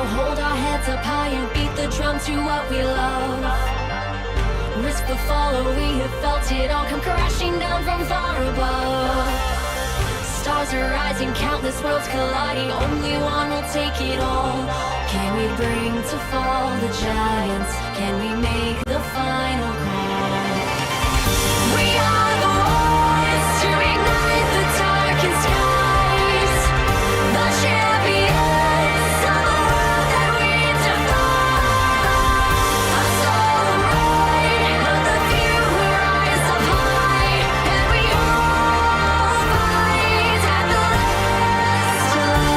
hold our heads up high and beat the drum to what we love. Risk the fall, or we have felt it all come crashing down from far above. Stars are rising, countless worlds colliding, only one will take it all. Can we bring to fall the giants? Can we make the final call? We are the ones to ignite the darkened skies, the champions of the world that we defy. A solo ride of the few who rise up high, and we all fight at the last light.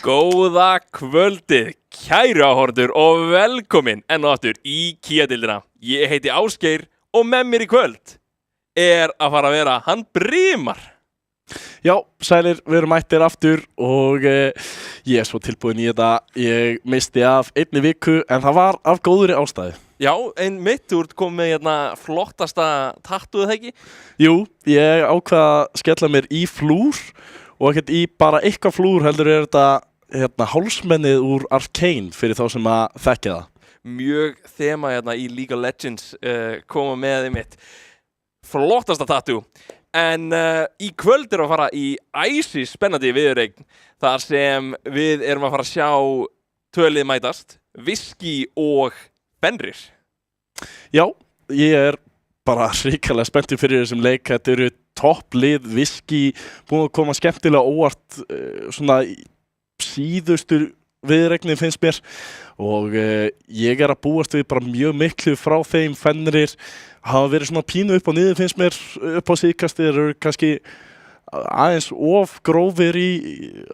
Góða kvöldið, kæru áhorfendur og velkomin enn og aftur í Kia-deildina. Ég heiti Ásgeir og með mér í kvöld er að fara að vera hann Brimar. Já, sælir, við erum mættir aftur og ég er svo tilbúin í þetta. Ég misti af einni viku en það var af góðri ástæðu. Já, einmitt, þú ert komið með hérna flottasta tattooð, ekki? Jú, ég ákvað að skella mér í flúr og ekkert í bara eitthvað flúr heldur er þetta hálsmennið úr Arcane fyrir þá sem að þekkja það. Mjög þema hérna í League of Legends koma með einmitt flottasta tattoo. En í kvöld erum við að fara í æsi spennandi viðureign þar sem við erum að fara að sjá tvölið mætast, Viski og Fenrir. Já, ég er bara hrikalega spenntur fyrir þessum leik. Þetta eru topplið, Viski búin að koma skemmtilega óvart svona síðustu viðureignin finnst mér og ég er að búast við bara mjög miklu frá þeim. Fenrir hafa verið svona pínu upp og niður finnst mér upp á síðkastið, eru kannski aðeins of grófir í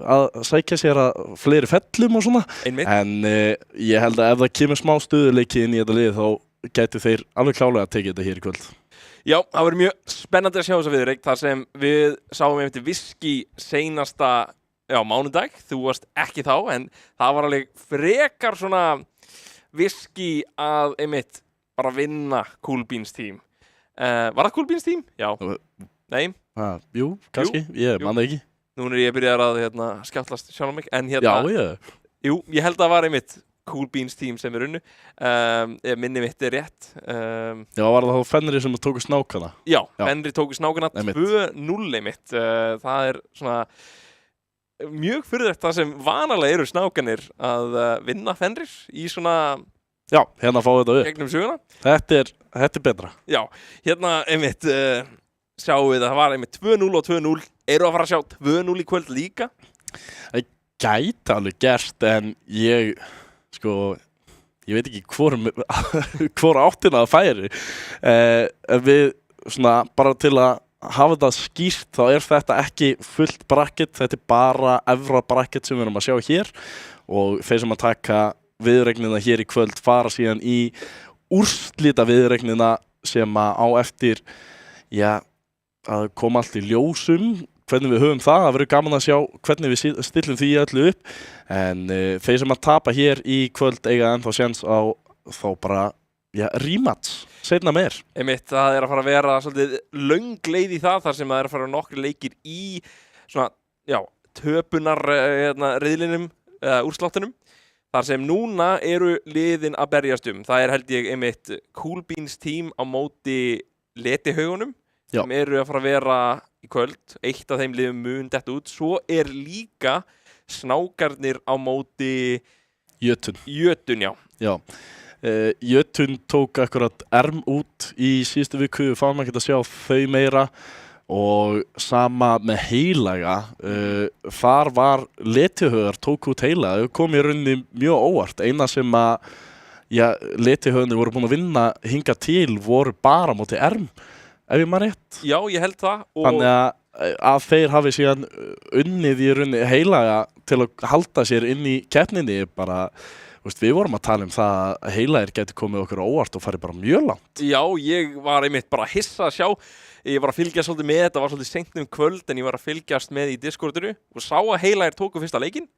að sækja sér að fleiri fellum og svona. Einmitt. En ég held að ef það kemur smá stöðuleiki inn í þetta lið þá gætu þeir alveg klálega að tekið þetta hér í kvöld. Já, það verður mjög spennandi að sjá þessa viðureign þar sem við sáum einmitt Viski seinasta mánudag. Þú varst ekki þá en það var alveg frekar svona Viski að einmitt bara vinna Cool Beans team. Var það Cool Beans team? Já. Nei. Jú, kannski, ég man það ekki. Nú er ég byrjar að skjáttlast sjálf mig, en hérna... Já. Jú, ég held að það var einmitt Cool Beans team sem er unnu. Minni mitt er rétt. Já, var það þá Fenrir sem tóku snákana? Já. Fenrir tóku snákana 2-0 einmitt. Það er svona mjög furðulegt það sem vanalega eru snákanir að vinna Fenrir í svona... Já, hérna fá þetta upp. Gegnum söguna. Þetta er betra. Já, hérna einmitt sjáum við að það var einmitt 2-0 og 2-0. Eru að fara að sjá 2-0 í kvöld líka? Það gæti alveg gerst en ég veit ekki hvor áttina það færi. Við svona bara til að hafa þetta skýrt þá er þetta ekki fullt bracket, þetta er bara efra bracket sem við erum að sjá hér og þeir sem að taka viðureignina hér í kvöld fara síðan í úrslita viðureignina sem að á eftir að koma allt í ljósum hvernig við höfum það verður gaman að sjá hvernig við stillum því öllu upp en þeir sem að tapa hér í kvöld eiga ennþá séns á þá bara rematch seinna meir. Einmitt, það er að fara að vera svolítið löng leið í það þar sem það er að fara nokkri leikir í svona töpunar riðlinum úrsláttunum. Þar sem núna eru liðin að berjast það er held ég einmitt Cool Beans team á móti Letihaugunum sem eru að fara að vera í kvöld. Eitt af þeim liðum mun detta út. Svo er líka snákarnir á móti Jötun, já. Jötun tók akkurat Erm út í síðustu viku, við fáum ekki að sjá þau meira og sama með Heilaga þar var Letihaugar tók út Heilaga, kom í rauninni mjög óvart. Eina sem að Letihaugarnir voru búin að vinna hinga til voru bara móti Erm ef ég maður rétt. Já, ég held það. Þannig að þeir hafi síðan unnið í rauninni Heilaga til að halda sér inn í keppninni bara. Við vorum að tala það að Heilagir geti komið okkur á óvart og farið bara mjög langt. Já, ég var einmitt bara hissa að sjá. Ég var að fylgjast svolítið með, þetta var svolítið seint kvöld en ég var að fylgjast með í Discordinu og sá að Heilagir tóku fyrsta leikinn.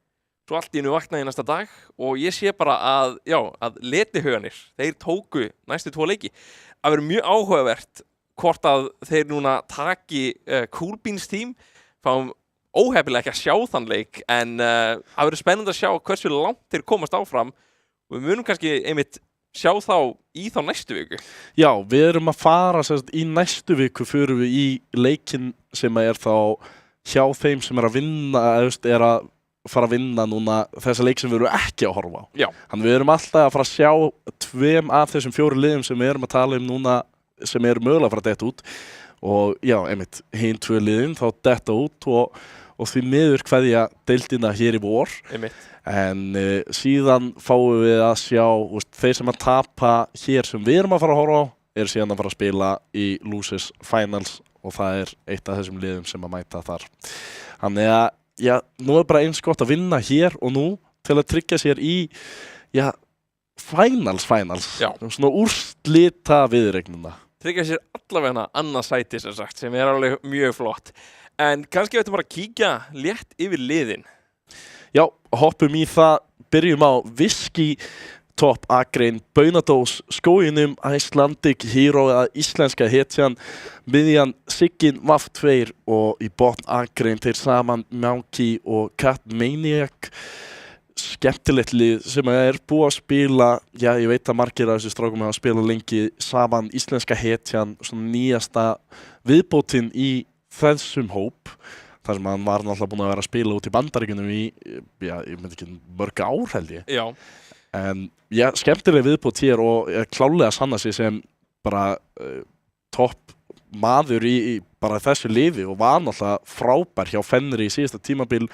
Svo allt í einu vaknaði næsta dag og ég sé bara að Letihaugarnir, þeir tóku næstu 2 leiki. Það verður mjög áhugavert hvort að þeir núna taki Cool Beans team, fáum óheppilega ekki að sjá þann leik en það verður spennandi að sjá hversu langt þeir komast áfram og við munum kannski einmitt sjá þá í þá næstu viku. Já, við erum að fara í næstu viku fyrir við í leikinn sem er þá hjá þeim sem er að vinna, er að fara að vinna núna þessa leik sem við erum ekki að horfa á. Já. Þannig við erum alltaf að fara að sjá 2 af þessum 4 liðum sem við erum að tala núna sem eru mögulega að fara að detta út og já, einmitt, hin 2 liðin þá detta út og því miður kveðja deildina hér í vor. Einmitt. En síðan fáum við að sjá þeir sem að tapa hér sem við erum að fara að horfa á eru síðan að fara að spila í Losers Finals og það er eitt af þessum liðum sem að mæta þar. Þannig að já, nú bara eins gott að vinna hér og nú til að tryggja sér í, já, finals, Já. svona úrslita viðuregnina. Tryggja sér allavega annað sæti sem alveg mjög flott. En kannski ættum bara að kíkja létt yfir liðin. Já, hoppum í það, byrjum á Whisky Top Akrein, Baunadós, skóginum, Icelandic Hero eða íslenska hetjan, miðjan Siggin Vaff 2 og í botn Akrein þeir saman Mjánki og Cat Maniac. Skemmtilegt lið sem er búið að spila, já ég veit að margir af þessu strákum hafa spilað lengi saman, íslenska hetjan, svona nýjasta viðbótin í þessum hóp. Þar sem hann var náttúrulega búinn að vera að spila út í Bandaríkjunum í, já ég myndi ekki mörg ár held ég. Já. En já, skemmtileg viðbót hér og klálega sanna sig sem bara topp maður í bara þessu liði og var náttúrulega frábær hjá Fenri í síðasta tímabil.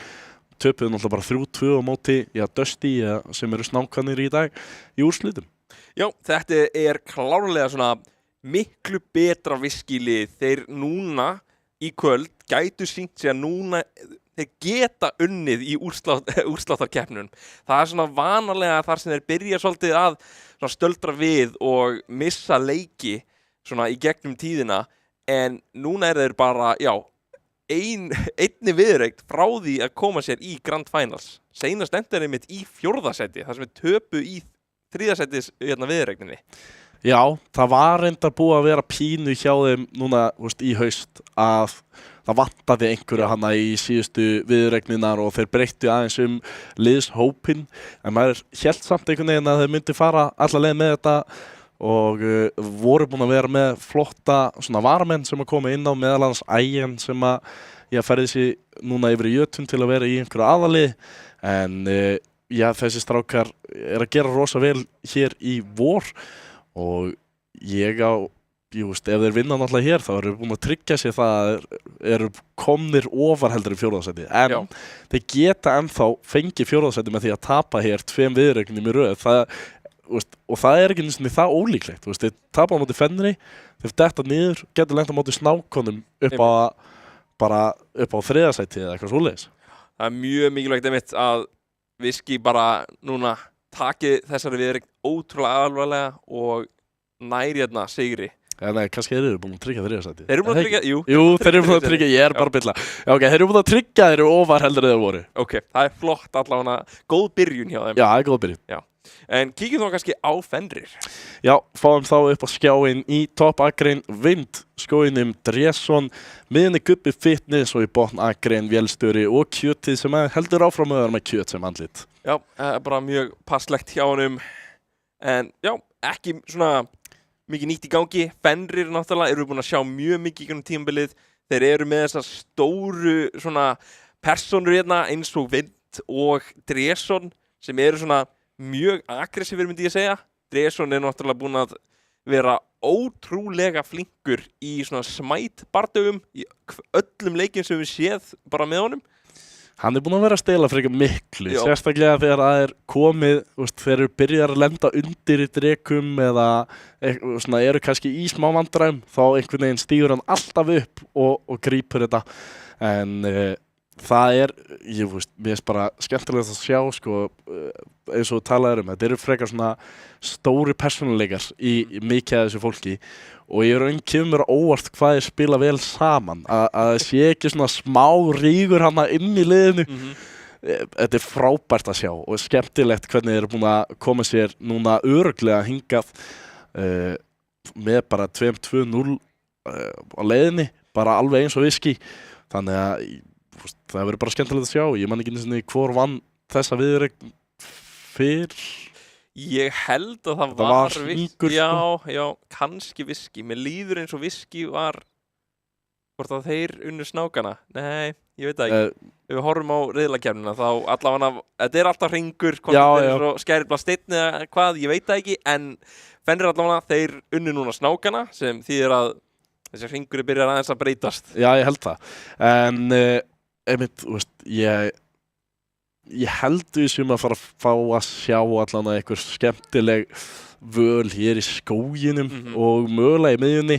Töpuðu náttúrulega bara 3-2 á móti, já, Dusty sem eru snákanir í dag í úrslitum. Já, þetta er klárlega svona miklu betra viskilið. Þeir núna í kvöld gætu sýnt sig að núna þeir geta unnið í úrsláttarkeppnum. Það er svona vanalega þar sem þeir byrja svolítið að stöldra við og missa leiki svona í gegnum tíðina, en núna þeir bara, já, einni viðureign frá því að koma sér í Grand Finals. Seinast endur einmitt í 4. sæti, þar sem við töpu í 3. sætis viðureigninni. Já, það var reyndar búið að vera pínu hjá þeim núna í haust að það vantaði einhverju hana í síðustu viðuregninar og þeir breyttu aðeins liðshópinn, en maður hélt samt einhvern veginn að þeir myndi fara alla leið með þetta og voru búin að vera með flotta svona varamenn sem að koma inn á, meðal annars Ægjan sem að ég ferði sig núna yfir í Jötun til að vera í einhverju aðalið, en já, þessi strákar að gera rosa vel hér í vor og ég ef þeir vinna náttúrulega hér þá eru búin að tryggja sér það að eru komnir ofar heldur í 4. sæti, en Já. þeir geta ennþá fengið 4. sæti með því að tapa hér 2 viðuregnum í röð. Og það er ekki einu það ólíklegt. Þeir tapa á móti Fenri, þeir detta niður, getur lent á móti snákonum upp á 3. sæti eða eitthvað svoleiðis. Það er mjög mikilvægt einmitt að Whisky bara núna taki þessari viðureign ótrúlega alvarlega og næri sigri. Nei, kannski þeir eru búin að tryggja 3. sæti. Þeir eru búin að tryggja, jú. Jú, þeir eru búin að tryggja, ég er bara að bylla. Já, ok, þeir eru búin að tryggja, þeir eru ofar heldur þeir voru. Ok, það er flott allavega, góð byrjun hjá þeim. Já, það er góð byrjun. Já. En kíkjum þá kannski á Fenrir. Já, fáum þá upp á skjáinn í Top Akrein Vind, skóginum Dresson, miðinni Gubbi Fitness og í botn Akrein Vélstjóri og Kjötið sem heldur áfram að vera með kjöt sem andlit. Já, bara mjög passlegt hjá honum. En já, ekki svona mikið nýtt í gangi. Fenrir náttúrulega eru búin að sjá mjög mikið í gegnum tímabilið. Þeir eru með þessar stóru svona personur hérna eins og Vind og Dresson sem eru svona mjög aggressífir myndi ég segja. Dresson er náttúrulega búin að vera ótrúlega flinkur í svona smætbardögum í öllum leikjum sem við séð bara með honum. Hann er búinn að vera að stela frekar miklu, sérstaklega þegar það er komið, þeir eru byrjar að lenda undir í drekum eða svona, eru kannski í smá vandræðum, þá einhvern veginn stígur hann alltaf upp og grípur þetta. En það er, mér finnst bara skemmtilegt að sjá, eins og þú talaðir þetta eru frekar svona stóri persónuleikar í mikið af þessu fólki. Og ég kemur mér óvart hvað þeir spila vel saman, að það sé ekki svona smá rígur hana inn í liðinu. Þetta er frábært að sjá og skemmtilegt hvernig þeir eru búin að koma sér núna örugglega hingað með bara 2-2-0 á leiðinni, bara alveg eins og Whisky. Þannig að það verður bara skemmtilegt að sjá. Ég man ekki einu sinni hvor vann þessa viðureign fyrr. Ég held að það var Hringur, já, kannski Whisky. Mér líður eins og Whisky var hvort að þeir unnu snákana. Nei, ég veit það ekki. Ef við horfum á riðlakeppnina þá allavega, þetta er alltaf Hringur, hvort þeir eru svo Skæribla Steinn eða hvað, ég veit það ekki, en Fenrir allavega, þeir unnu núna snákana sem þýðir að þessi Hringur byrjar aðeins að breytast. Já, ég held það. En einmitt, ég held við sem að fara að fá að sjá allan að einhver skemmtileg völ hér í skóginum og mögulega í miðjunni.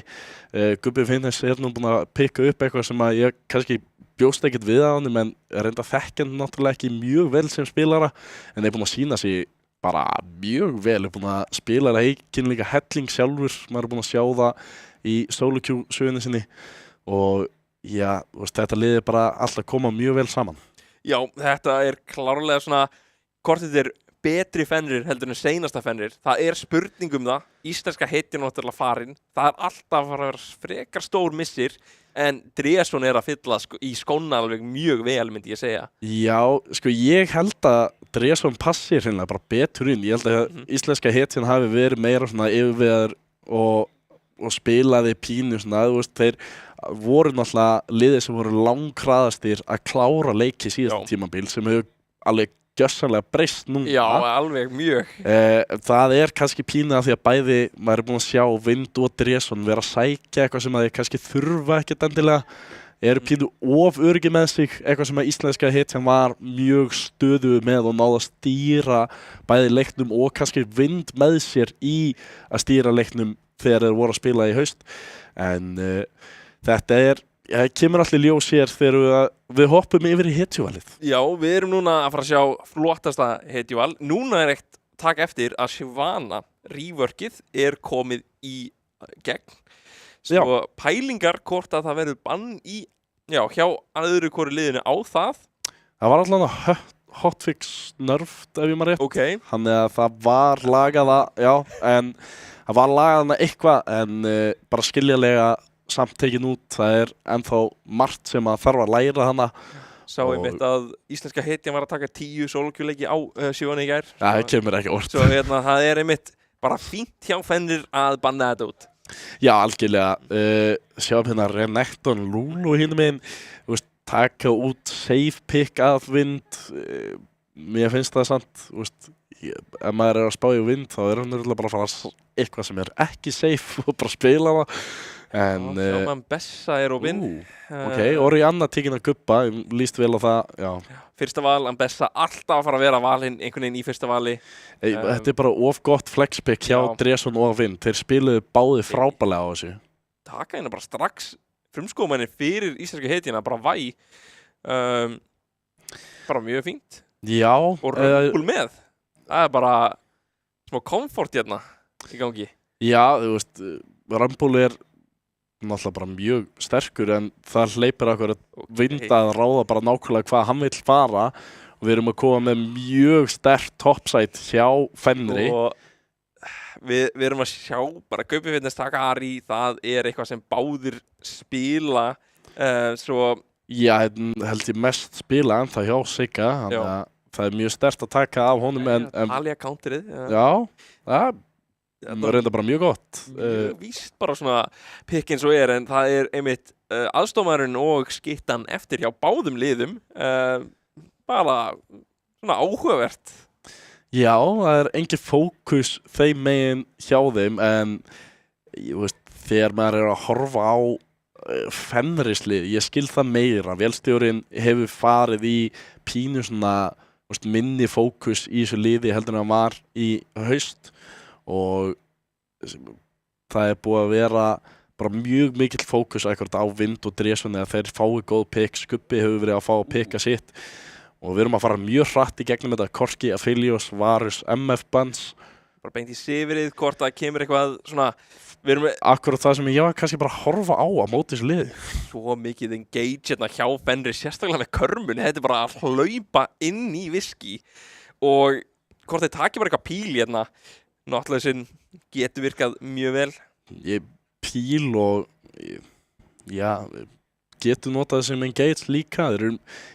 Gubbi Fitness nú búin að pikka upp eitthvað sem að ég kannski bjóst ekkert við á honum en reynda þekkjandi náttúrulega ekki mjög vel sem spilara en búin að sína sig bara mjög vel, búin að spila leikinn líka helling sjálfur, maður búin að sjá það í solo queue sögunni sinni og já, þetta liði bara alltaf koma mjög vel saman. Já, þetta klárlega svona, hvort þetta betri Fenrir heldur en seinasta Fenrir, það spurning það, íslenska heitin náttúrulega farin, það alltaf að vera frekar stór missir, en Dresson að fylla í skóna alveg mjög vel, myndi ég segja. Já, ég held að Dresson passir hérna bara betur inn, ég held að íslenska heitin hafi verið meira svona yfirvegaður og spilaði pínu svona, þeir voru náttúrulega liðir sem voru langkraðastir að klára leiki síðasta tímabil sem hefur alveg gjörsamlega breyst núna. Já, alveg mjög. Það kannski pínu af því að bæði, maður búin að sjá Vind og Dresson vera að sækja eitthvað sem að þeir kannski þurfa ekkert endilega, pínu oföryggi með sig, eitthvað sem að íslenska hetjan var mjög stöðuð með og náða að stýra bæði leiknum og kannski Vind með sér í að stýra leiknum þegar þeir voru að spila í haust. En þetta kemur allir ljós hér þegar við hoppum yfir í hetjuvalið. Já, við erum núna að fara að sjá flottasta hetjuval. Núna eitt takk eftir að Shyvana reworkið komið í gegn. Svo pælingar hvort að það verður bann hjá öðru hvoru liðinu á það. Það var allavega hotfix nerfed ef ég maður rétt. Okay. Þannig að það var lagaða, en það var lagaðana eitthvað en bara skiljanlega samt tekin út, það ennþá margt sem að þarf að læra hana. Sá einmitt að íslenska hetjan var að taka 10 sólokjuleiki á Shyvana í gær. Það kemur ekki orð. Svo það einmitt bara fínt hjá Fenrir að banna þetta út. Já, algjörlega. Sjáum hérna Renekton Lulu hinn meginn, taka út safe pick af Vind. Mér finnst það samt, ef maður að spá í Vind þá hann bara að fara eitthvað sem ekki safe og bara spila það. En Ambessa á Vind. Orianna tekin að gubba, líst vel á það, já. Fyrsta val, Ambessa alltaf að fara að vera valinn einhvern veginn í fyrsta vali. Þetta bara of gott flexpick hjá Dresson og Vind. Þeir spiluðu báði frábælega á þessu. Taka hérna bara strax frumskómanni fyrir íslenska hetjina, bara væ. Bara mjög fínt. Já. Og Rumble með. Það bara smá komfort hérna í gangi. Já, Rumble náttúrulega bara mjög sterkur en það hleypir okkur að Vind að ráða bara nákvæmlega hvað hann vill fara og við erum að koma með mjög sterkt topside hjá Fenri og við erum að sjá bara Gaupi Fitness taka Ari, það eitthvað sem báðir spila svo já, held ég mest spila en það hjá Sigga þannig að það mjög sterkt að taka af honum en Alia counterið já, það reynda bara mjög gott. Mjög víst bara svona pikk eins og en það einmitt aðstofmaðurinn og skittan eftir hjá báðum liðum. Bara svona áhugavert. Já, það engin fókus þeim megin hjá þeim en þegar maður að horfa á Fenrislið, ég skil það meira. Vélstjórinn hefur farið í pínu svona minni fókus í þessu liði heldur en það var í haust. Og það búið að vera bara mjög mikill fókus ekkert á Vind og Dresson að þeir fái góð pikk, Skubbi hefur verið að fá að pikka sitt og við erum að fara mjög hratt í gegnum þetta Korki, Aphelios, Varus, MF Bands bara beint í sifrið, hvort það kemur eitthvað svona akkurat það sem ég var kannski bara að horfa á móti þessu liði svo mikið engage hérna hjá Fenrir sérstaklega með körmun, þetta bara að hlaupa inn í viski og hvort þeir taki bara eitthvað píl hérna náttúrulega sinn getur virkað mjög vel. Píl og getur notað sem engage líka.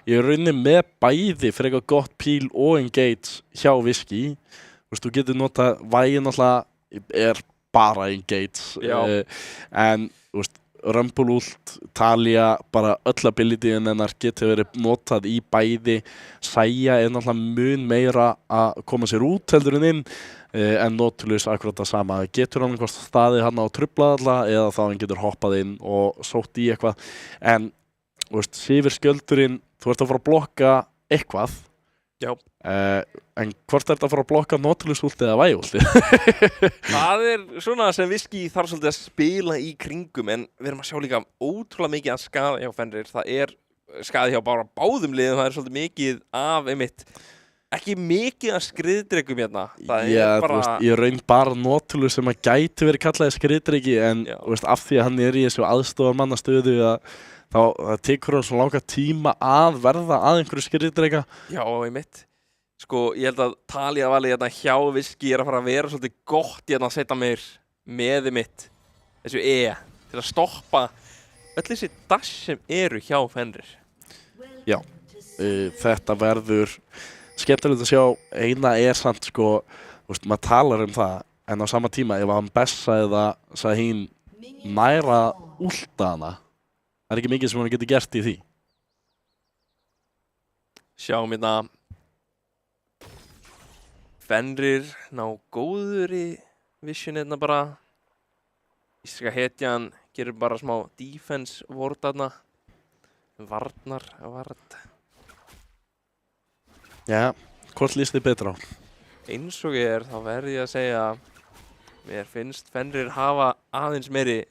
Ég rauninni með bæði fyrir eitthvað gott píl og engage hjá viski. Þú getur notað vægin náttúrulega bara engage. En Rumble ult, Talia, bara öll abilityin hennar getur verið notað í bæði. Sæja náttúrulega mun meira að koma sér út heldur en inn. En Nautilus akkurat það sama getur hann einhvers staði hann á trublað alla eða þá hann getur hoppað inn og sótt í eitthvað en Sifir skjöldurinn þú ert að fara að blokka eitthvað en hvort ert að fara að blokka Nautilus ulti eða væ ulti það svona sem viski þarf svolítið að spila í kringum en við erum að sjá líka ótrúlega mikið að skaða hjá Fenrir það skaði hjá bara báðum liðum, það svolítið mikið af einmitt, ekki mikið af skriðdrekum hérna. Það bara... þú veist, ég raun bara Nautilus sem að gæti verið kallaði skriðdreki en þú veist, af því að hann í þessu aðstofarmannastöðu að það tekur hann svo langa tíma að verða að einhverju skriðdreka. Já, einmitt. Sko, ég held að Talíavalið hérna hjá Viski að fara að vera svolítið gott hérna að setja mér með einmitt þessu til að stoppa öll þessi dash sem eru hjá Fenrir. Já, þetta verður skemmtilegt að sjá. Eina samt sko, þú veist, maður talar það en á sama tíma ef hann Bessa eða Sahin næra últa hana, það ekki mikið sem hann getur gert í því. Sjáum hérna Fenrir ná góður í vision hérna bara. Íslenska hetjan gerir bara smá defense vort þarna. Varnar. Já, hvort líst þið betra á? Eins og þá verð ég að segja mér finnst Fenrir hafa aðeins meiri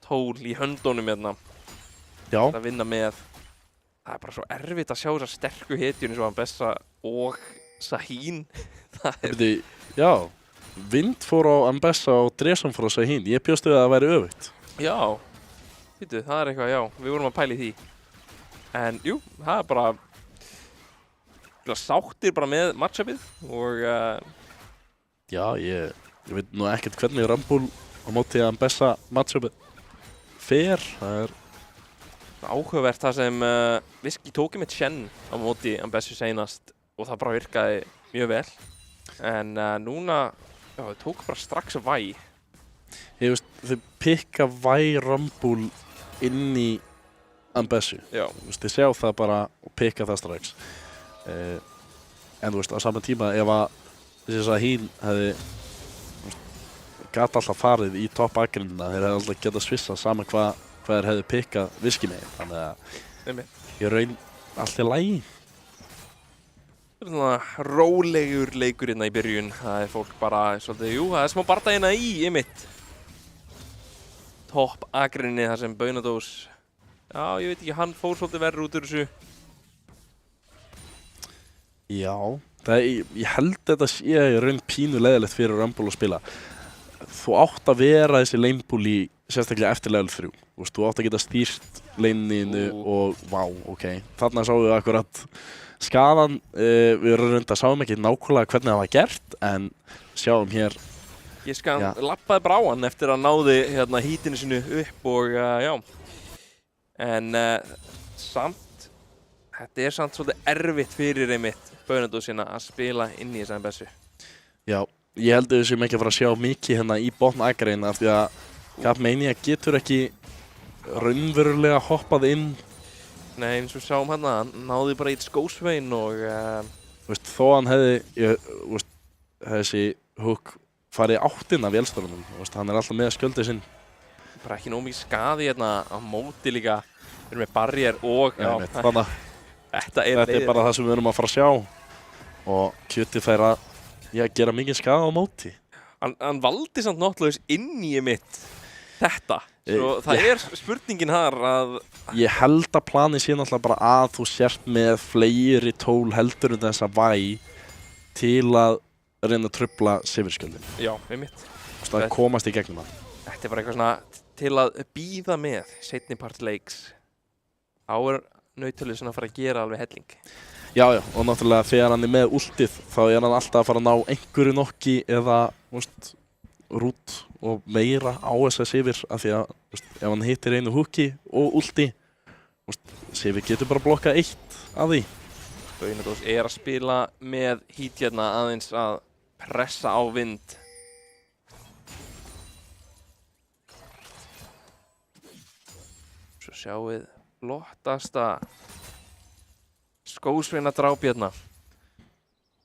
tól í höndunum hérna. Já. Að vinna með. Það bara svo erfitt að sjá þessar sterku hetjunni svo hann Bessa og Sahin. Já, Vind fór á Ambessa og Dreson fór á Sahin. Ég bjóst við að það væri öfugt. Já, veitu, það eitthvað, já. Við vorum að pæla í því. En jú, það bara sáttir bara með matchupið og já, ég veit nú ekkert hvernig Rumble á móti Ambessa matchupið fer. Það áhugavert það sem Viski tóki með Chen á móti Ambessu seinast og það bara virkaði mjög vel. En núna, já, þau tók bara strax Væ. Ég veist, þau pikka Væ Rumble inn í Ambessu. Já. Þú veist, þið sjá það bara og pikka það strax. En þú veist, á sama tíma ef að þessi Sahin hefði gat alltaf farið í topp agrindina, þeir hefði alltaf getað svissa saman hvað þeir hefði pikkað Viski með. Þannig að ég raun allt í lagi. Það svona rólegur leikur hérna í byrjun. Það fólk bara svolítið, jú, það smá barda hérna í einmitt topp agrinni þar sem Baunadós, já, ég veit ekki, hann fór svolítið verður út úr þessu. Já, ég held þetta sé í raun pínu leiðilegt fyrir Rumble að spila. Þú átt að vera þessi lanebúl í sérstaklega eftir level 3. Þú átt að geta stýrt laneinu og vá, ok. Þarna sáum við akkurat skaðan. Við reyndar sáum ekki nákvæmlega hvernig það var gert, en sjáum hér. Ég lappaði bara á hann eftir að náði hérna hítinu sinu upp og já. En samt, þetta samt svolítið erfitt fyrir einmitt Baunadósina að spila inn í þessa Ambessu. Já, ég held að við séum ekki að fara að sjá mikið hérna í botn agreina af því að Capmania getur ekki raunverulega hoppað inn. Nei, eins og sáum hann náði bara í skósvein og veist, þó hann hefði þessi hook farið áttina vélstörunum, hann alltaf með skjöldið sinn. Bara ekki nóg mikið skaði hérna á móti líka. Við erum með barrier og þetta er bara það sem við erum að fara að sjá og Kjuti fær að gera mikið skaða á móti. Hann valdi samt náttúrulega inn í mitt þetta. Svo það spurningin þar að ég held að planið sé náttúrulega bara að þú sért með fleiri tól heldur en þessa Væ til að reyna að trufla Sivir-skjöldin. Já, mitt. Það komast í gegnum það. Þetta er bara eitthvað svona til að bíða með seinni part leiks. Á Nautilus að fara að gera alveg helling. Já, og náttúrulega þegar hann er með ultið þá er hann alltaf að fara að ná einhverju nokki eða rút og meira á þessa Sivir af því að ef hann hittir einu hooki og ulti Sivir getur bara blokkað eitt af því. Baunadós að spila með hít hérna aðeins að pressa á Vind. Svo sjáum við flottasta skósveina dráp hérna.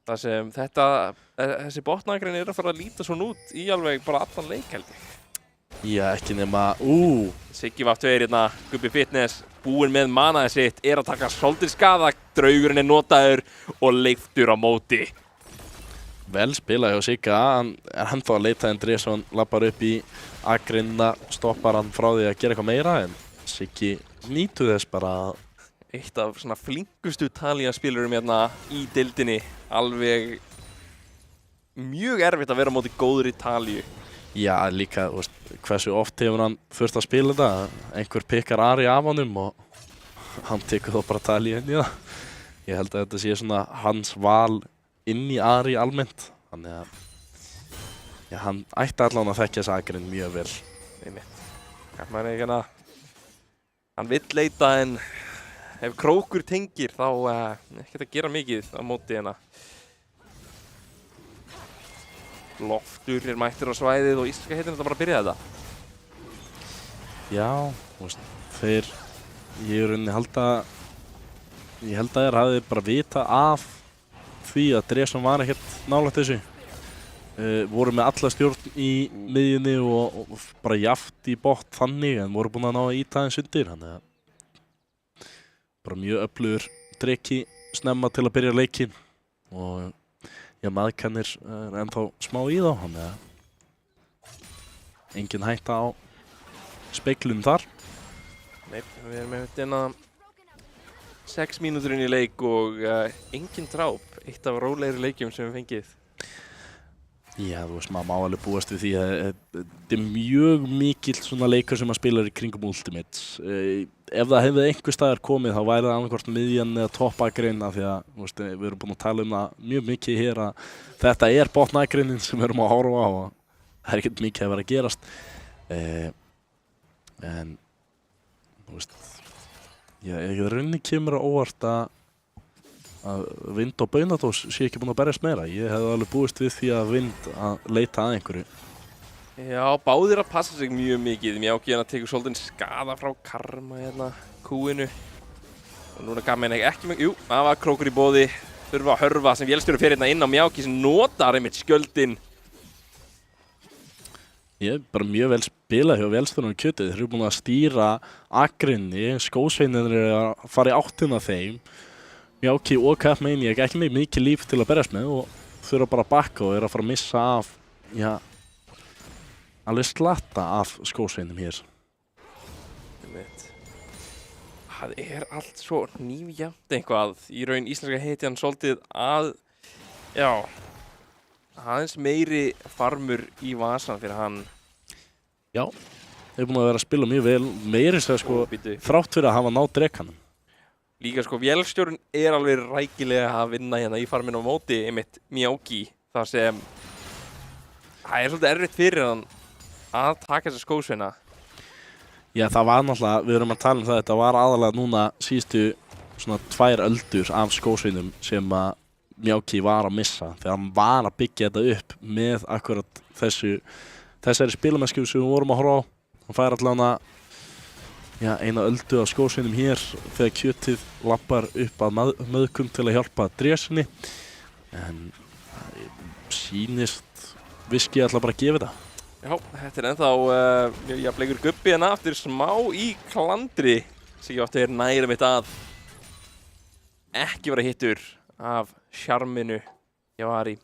Það sem þessi botnagrein að fara að líta svona út í alveg bara allan leik held ég. Já, ekki nema, Siggi var 2 hérna, Gubbi Fitness, búinn með manaði sitt, að taka svolítið skada, draugurinn notaður og leiftur á móti. Vel spilað hjá Sigga, hann þá að leita en Dreson lappar upp í agrina, stoppar hann frá því að gera eitthvað meira en Siggi nýtur þess bara að eitt af svona flinkustu Talía-spilurum hérna í deildinni. Alveg mjög erfitt að vera á móti góðri Talíu. Já, líka, þú veist, hversu oft hefur hann þurft að spila þetta. Einhver pikkar Ari af honum og hann tekur þó bara Talíu inn í það. Ég held að þetta sé svona hans val inn í Ari almennt. Þannig að já, hann ætti allan að þekkja Zagreb mjög vel. Einmitt. Maður er ekki hana, hann vill leita en ef krókur tengir þá ekkert að gera mikið á móti hérna. Loftur er mættur á svæðið og íslenska heitin þetta bara að byrja þetta. Já, þú veist, ég er rauninni ég held að þeir hafi bara vita af því að Dresden var ekkert nálægt þessu. Voru með alla stjórn í miðjunni og bara jaft í botn þannig en voru búin að ná að ýta aðeins undir. Þannig að bara mjög öflugur dreki snemma til að byrja leikinn og já, maðkannir er ennþá smá í þá. Þannig að engin hætta á speklunum þar. Nei, við erum með hérna 6 mínútur inn í leik og engin dráp. Eitt af rólegri leikjum sem við fengið. Já, þú veist, maður má alveg búast við því að þetta er mjög mikill svona leikur sem maður spilar í kringum Ultimates. Ef það hefði einhver staðar komið þá væri það annarkvort miðjan eða toppakrein af því að, þú veist, við erum búin að tala um það mjög mikið hér að þetta er botnakreinin sem við erum að horfa á og það er ekkert mikið að vera að gerast. En, þú veist, ég rauninni kemur á óvart að Vind og Baunadós sé ekki búin að berjast meira. Ég hefði alveg búist við því að Vind að leita að einhverju. Já, báðir að passa sig mjög mikið. Mjáki hérna tekur svolítið skada frá Karma hérna, kúinu. Og núna gaf mér ekki með, það var krókur í boði. Þurfa að hörfa sem vélstjóri fer hérna inn á Mjáki sem notar einmitt skjöldin. Ég er bara mjög vel spilað hjá vélstjórunum kjötið. Þeir eru búin að stýra akrinni, skósveinir eru að fara í áttina þeim. Mjáki og Capmaniac ekki með mikið líf til að berjast með og þurfa bara að bakka og eru að fara að missa af, já, alveg slatta af skósveinum hér. Það er allt svo nýfjæmt eitthvað í raun íslenska hetjan svolítið að, já, aðeins meiri farmur í vasan fyrir hann. Já, þeir eru búin að vera að spila mjög vel, meiri sér sko, þrátt fyrir að hafa náð drekanum. Líka sko, vélstjórinn er alveg rækilega að vinna hérna í farminu á móti einmitt Mjáki. Þar sem það er svolítið erfitt fyrir hann að taka þessa skósveina. Já, það var náttúrulega, við erum að tala um það, þetta var aðalega núna síðustu svona 2 öldur af skósveinum sem að Mjáki var að missa. Þegar hann var að byggja þetta upp með akkurat þessari spilamennsku sem við vorum að horfa á. Hann fær allavega já, eina öldu af skósveinum hér þegar kjötið lappar upp að möðkum til að hjálpa Dresdenni. En sýnist Viski ætla bara að gefa þetta. Já, þetta er ennþá jafnleikur gubbi hérna aftur smá í klandri sem ég átti næra mitt að ekki vera hittur af sjarminu hjá Ari.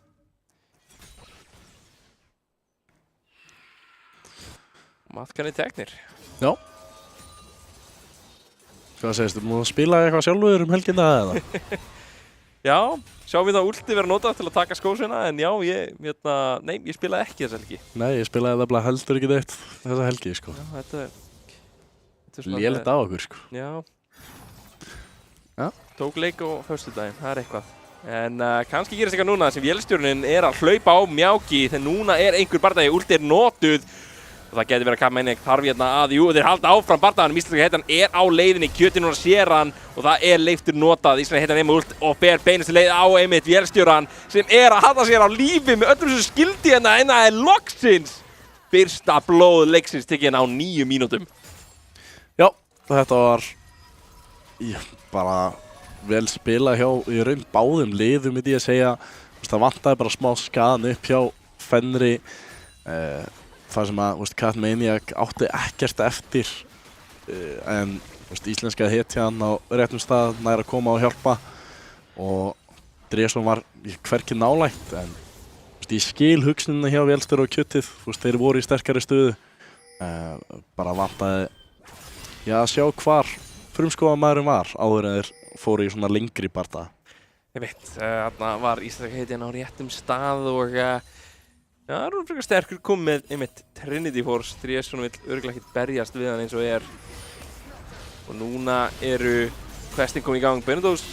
Maðkanni teknir. Já. Hvað segist, þú múið að spila eitthvað sjálfur helgina eða? Já, sjáum við það últi vera notað til að taka skósveina en já, ég spilaði ekki þessa helgi. Nei, ég spilaði það bara heldur ekki neitt þessa helgi, sko. Já, þetta er svona lélegt á okkur, sko. Já. Já. Tók leik á föstudaginn, það er eitthvað. En kannski gerist eitthvað núna sem vélstjórnin er að hlaupa á Mjáki þegar núna er einhver bardagi, últi er notuð. Og það getur verið að Capmaniac þarf hérna að, þeir halda áfram bardaganum, íslenska hetjan er á leiðinni, kjötið núna sér hann og það er leiftur notað, íslenska hetjan er með ult og ber beinustu leið á einmitt vélstjóran sem er að halda sér á lífi með öllum þessu skildi hérna en það er loksins fyrsta blóð leiksins tekið hérna á 9 mínútum. Já, þetta var bara vel spilað hjá í raun báðum liðum myndi ég að segja, það vantaði bara smá skaðan upp hjá Fenri. Það sem að Capmaniac átti ekkert eftir en íslenska hetjan á réttum stað nær að koma og hjálpa og Dresden var hvergi nálægt en ég skil hugsunina hjá vélstjóra og kjötið, þeir voru í sterkari stöðu bara vantaði að sjá hvar frumskóðamaðurinn var áður en þeir fóru í svona lengri bardaga. Ég veit, þarna var íslenska heitin á réttum stað og það er frekar sterkur komið einmitt Trinity Force. Dresson vill örugglega ekkert berjast við hann eins og og núna eru questin komin í gang. Benedós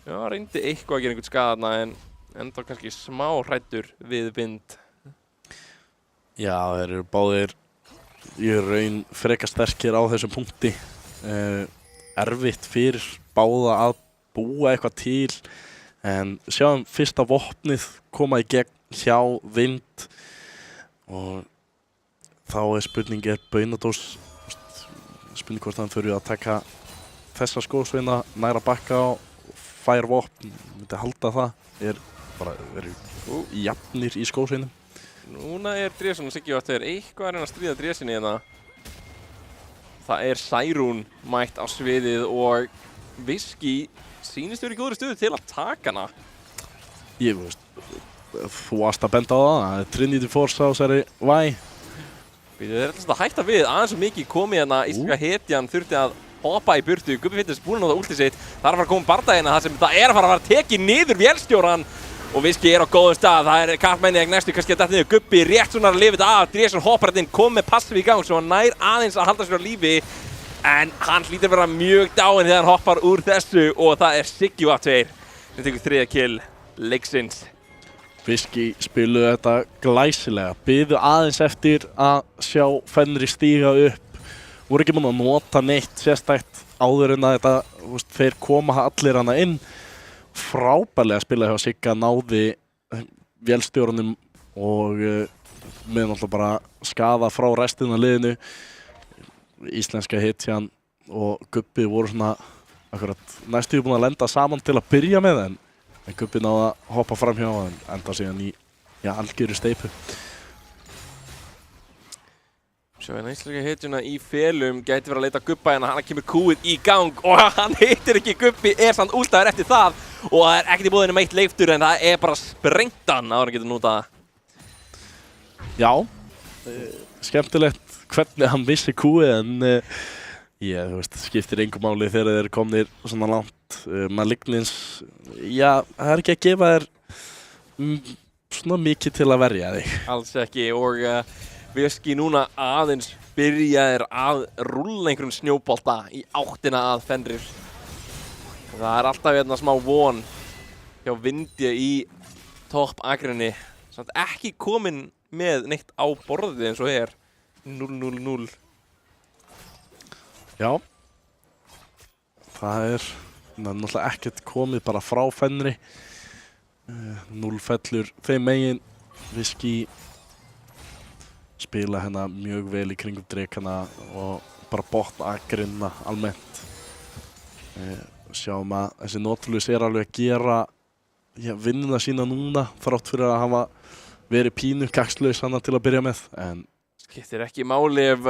reyndi eitthvað að gera einhvern skaða þarna en enda kannski smá hræddur við vind. Já, þeir eru báðir í raun frekar sterkir á þessum punkti. Erfitt fyrir báða að búa eitthvað til en sjáum fyrsta vopnið koma í gegn hjá vind og þá spurning Benedós spurning hvort hann fyrir að taka þessa skósveina næra bakka og fær vopn, myndi halda það eru jafnir í skósveinum. Núna Dresson og Siggi og þeir eitthvað að reyna að stríða Dressinni hérna. Það Særún mætt á sviðið og Viski sýnist verið í góðri stöðu til að taka hana. Ég veist, þú varst að benda á það Trinity Force á þessari væ. Þeir eru alltaf að hætta við aðeins svo mikið komið hérna íslenska hetjan þurfti að hoppa í burtu. Gubbi Fitness búinn að nota últið sitt. Það að fara að koma bardagina þar sem það að fara tekið niður vélstjóran og Viski á góðum stað. Það Karlmenni næstu kannski að detta niður. Gubbi rétt svona að lifa þetta af. Dresson hoppar þetta inn, kom með passið í gang svo hann nær aðeins að halda sér á lífi. En hann hlýtur að vera mjög dáinn þegar hann hoppar úr þessu og það Siggi og 2 sem tekur 3. kill leiksins. Viski spiluðu þetta glæsilega, biðu aðeins eftir að sjá Fenrir stíga upp. Voru ekki búin að nota neitt sérstætt áður en að þeir koma allir hana inn. Frábærlega spilað hjá Sigga, náði vélstjórunum og með náttúrulega bara skaða frá restina af liðinu. Íslenska hetjan og Gubbi voru svona næstu búin að lenda saman til að byrja með en Gubbi náði að hoppa fram hjá en enda síðan í algjöru steypu. Sjá íslenska hetjuna í felum, gæti verið að leita Gubba en hann kemur kúið í gang og hann hittir ekki Gubbi, samt últaður eftir það og það ekkert í búðinu meitt leiftur en það bara sprengt hann áður en getur notað. Já, skemmtilegt hvernig hann vissi kúið en skiptir engu máli þegar þeir komnir svona langt. Malignins, það ekki að gefa þér svona mikið til að verja þig. Alls ekki og Viski núna aðeins byrjaðir að rúlla einhverjum snjóbolta í áttina að Fenrir. Það alltaf smá von hjá Vindi í topp akrinni. Samt ekki komin með neitt á borðið eins og 0-0-0. Já, það náttúrulega ekkert komið bara frá Fenri. 0 fellur þeim megin. Viski spila hérna mjög vel í kringum drekana og bara botna akrinna almennt. Sjáum að þessi Nautilus alveg að gera vinnuna sína núna þrátt fyrir að hafa verið pínu gagnslaus hana til að byrja með. En skiptir ekki máli ef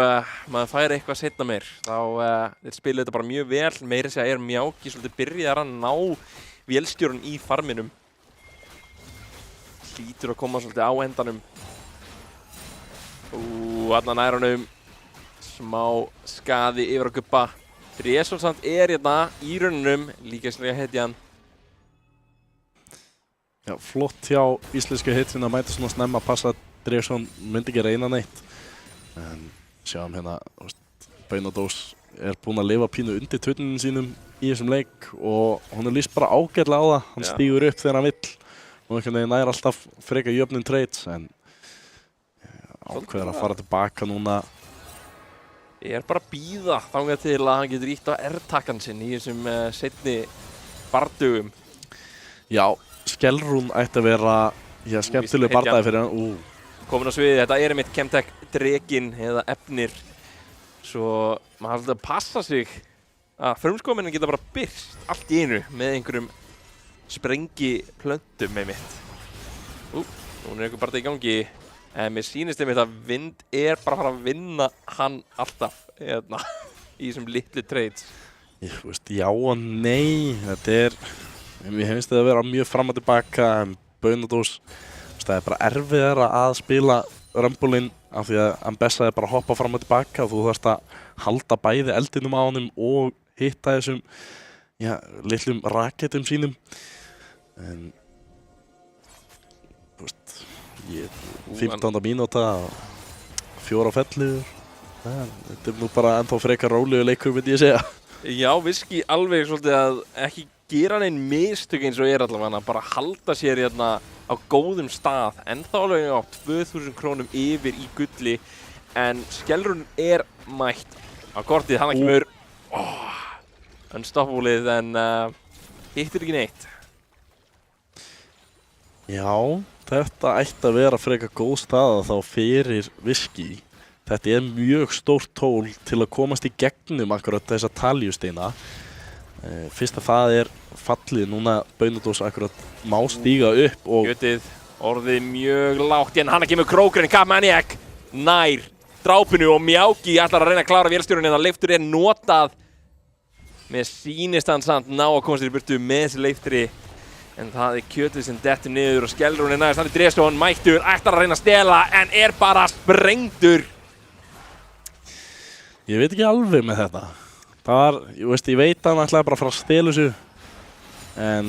maður færi eitthvað seinna meir. Þeir spila þetta bara mjög vel. Meira segja Mjáki svolítið byrjaðar að ná vélstjórun í farminum. Hlýtur að koma svolítið á endanum. Þarna nær honum smá skaði yfir á Gubba. Dresson samt hérna í raununum, líka íslenska hetjan. Já, flott hjá íslenska hetjan að mæta svona snemma að passa að Dresson myndi ekki reyna neitt. En sjáum hérna, Benedós búinn að lifa pínu undir turnunum sínum í þessum leik og hún líst bara ágætlega á það. Hann stígur upp þegar hann vill og einhvern veginn nær alltaf frekar jöfnum trades en ákveður að fara tilbaka núna. Bara að bíða þangað til að hann getur ítt á R-takkan sinn í þessum seinni bardugum. Já, Skellrún ætti að vera skemmtileg bardagi fyrir hann. Komin á sviðið, þetta einmitt Chemtech Drekinn eða Efnir. Svo maður haldur að passa sig að frumskóminin geta bara byrst allt í einu með einhverjum sprengiplöntum einmitt. Núna einhver bardagi í gangi. En mér sýnist einmitt að Vind bara að fara að vinna hann alltaf í þessum litlu trades. Já og nei, mér finnst þetta að vera mjög fram og tilbaka en Benedós, það bara erfiðara að spila Rumbleinn af því að hann bestaði bara að hoppa fram og tilbaka og þú þarfst að halda bæði eldinum á honum og hitta þessum litlum raketum sínum. En þú veist, 15. mínúta 4 fellur. Þetta nú bara ennþá frekar rólegu leikur, myndi ég segja. Já, Viski alveg svolítið að ekki gera neinn mistök eins og allavega, bara halda sér hérna á góðum stað, ennþá alveg á 2000 krónum yfir í gulli, en Skellrún mætt á kortið, hann kemur unstoppableið en hittir ekki neitt. Já, þetta ætti að vera frekar góð staða þá fyrir Viski. Þetta mjög stórt tól til að komast í gegnum akkurat þessa taljusteina. Fyrst að það fallið, núna Baunadós akkurat má stíga upp og Kjötið orðið mjög lágt, en hann kemur krókurinn, Capmaniac nær drápinu og Mjáki ætlar að reyna að klára vélstjórinn, en leiftur notað. Með sýnist hann samt ná að komast í burtu með þessi leiftri, en það Kjötið sem dettur niður og Skellrún næst. Hann Dresson mættur, ætlar að reyna að stela, en bara sprengtur. Ég veit ekki alveg með þetta. Það var, ég veit að hann ætlaði bara að fara að stela þessu, en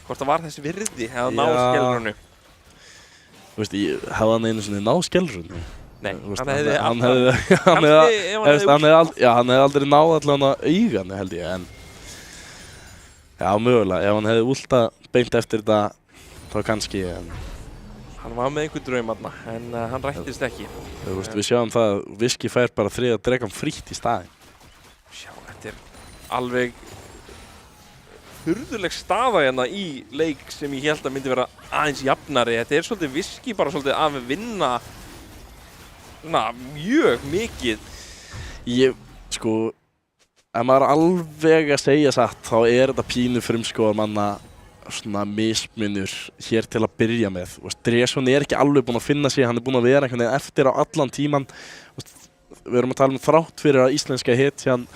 hvort það var þessi virði að ná Skellrúnu? Þú veist, hefði hann einu sinni náð Skellrúnu? Nei, hann hefði aldrei náð allan að auganu, held ég, en já, mögulega, ef hann hefði últað beint eftir þetta, þá kannski, en hann var með einhver draum þarna, en hann rættist ekki. Þú veist, við sjáum það að Viski fær bara 3. dregan frítt í staðinn. Sjá, þetta alveg furðuleg staða hérna í leik sem ég held að myndi vera aðeins jafnari. Þetta svolítið Viski bara svolítið að vinna mjög mikið. Sko, ef maður alveg að segja satt, þá þetta pínu frumskóðarmanna svona mismunur hér til að byrja með. Dresson ekki alveg búinn að finna sig, hann búinn að vera einhvern veginn eftir á allan tíman. Við erum að tala þrátt fyrir að íslenska hetjan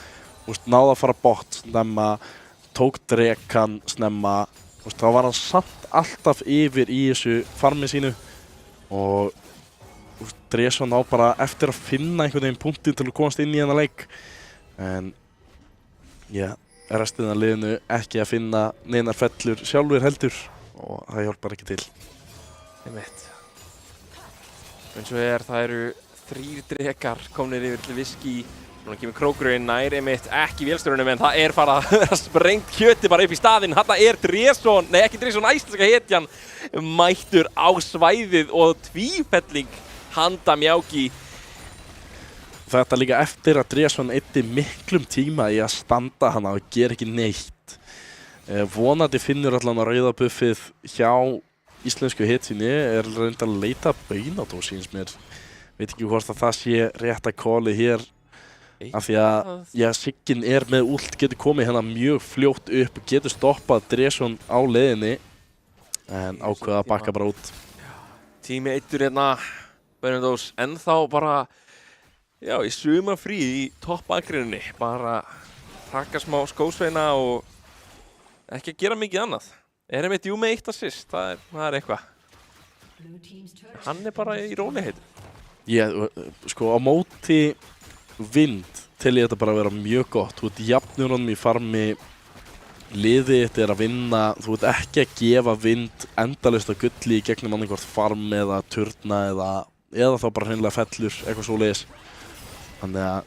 náði að fara bort snemma, tók drekan snemma, þá var hann samt alltaf yfir í þessu farmi sínu og Dresson á bara eftir að finna einhvern veginn punktinn til að komast inn í þennan leik, en restina af liðinu ekki að finna neinar fellur sjálfur heldur og það hjálpar ekki til. Einmitt. Eins og það eru 3 drekar komnir yfir til Viski. Núna kemur krókurinn nær einmitt ekki vélstjórunum, en það bara að vera sprengt Kjöti bara upp í staðinn. Þarna Dresson, nei ekki Dresson, íslenska hetjan mættur á svæðið og tvífelling handa Mjáki. Þetta líka eftir að Dresson eyddi miklum tíma í að standa hana og gera ekki neitt. Vonandi finnur allan að rauða buffið hjá íslensku hetjunni, reyndar að leita Baunadós síns mér. Veit ekki hvort að það sé rétt að kóli hér, af því að Siggin með últ, getur komið hérna mjög fljótt upp og getur stoppað Dresson á leiðinni, en ákveða að bakka bara út. Tími eyddur hérna, Baunadós ennþá bara í sumarfrí í toppakrinni, bara taka smá skósveina og ekki að gera mikið annað. Einmitt með 1 assist, það eitthvað. Hann bara í rólegheitum. Sko á móti vind tel ég þetta bara að vera mjög gott. Þú jafnur honum í farmi, liðið þitt að vinna, þú ekki að gefa vind endalaust að gulli í gegnum annarkvort farm eða turna eða þá bara hreinlega fellur, eitthvað svoleiðis. Þannig að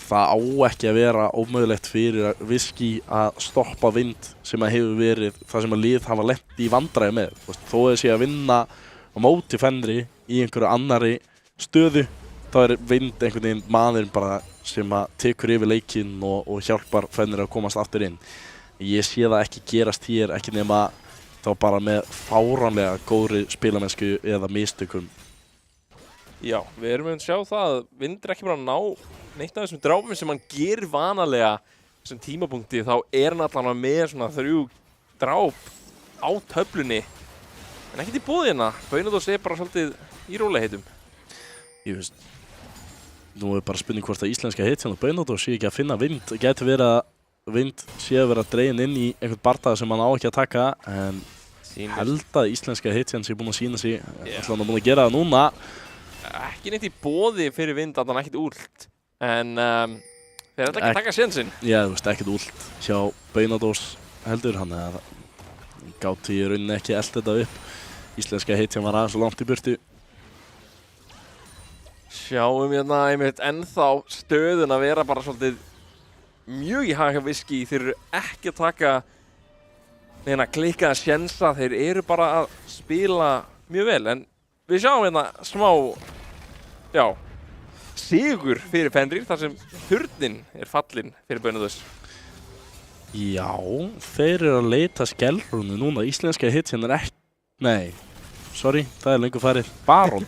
það á ekki að vera ómögulegt fyrir Viski að stoppa vind sem að hefur verið það sem að lið hafa lent í vandræði með. Þó sé að vinna á móti Fenri í einhverju annari stöðu, þá vind einhvern veginn maðurinn bara sem að tekur yfir leikinn og hjálpar Fenri að komast aftur inn. Ég sé það ekki gerast hér, ekki nema þá bara með fáránlega góðri spilamennsku eða mistökum. Já, við erum að sjá það að Vind ekki bara að ná neitt af þessum drápum sem hann gerir vanalega þessum tímapunkti, þá hann allavega með svona 3 dráp á töflunni, en ekkert í boði hérna. Baunadós bara svolítið í rólegheitum. Ég veist, nú bara spurning hvort að íslenska hetjan og Baunadós sé ekki að finna Vind. Það gæti verið að Vind sé að vera dreginn inn í einhvern bardaga sem hann á ekki að taka, en held að íslenska hetjan sé búin að sína sig, allan að búin að gera það núna. ekki neitt í boði fyrir Vind, að hann ekkert últ. En þeir þetta ekki taka sénsinn. Já, þú veist, ekkert últ hjá Beinadós heldur, hann gátu í rauninni ekki elt þetta upp. Íslenska hetjan var aðeins og langt í burtu. Sjáum hérna einmitt ennþá stöðun að vera bara svolítið mjög í hag hjá Viski. Þeir eru ekki að taka neina klikkaða sjensa, þeir eru bara að spila mjög vel. En við sjáum hérna smá, já, sigur fyrir Fenrir þar sem hurðin er fallin fyrir Beinadós. Já, þeir eru að leita skellrúnu núna. Íslenska hetjan ekki... Nei, sorry, það löngu farið. Baron.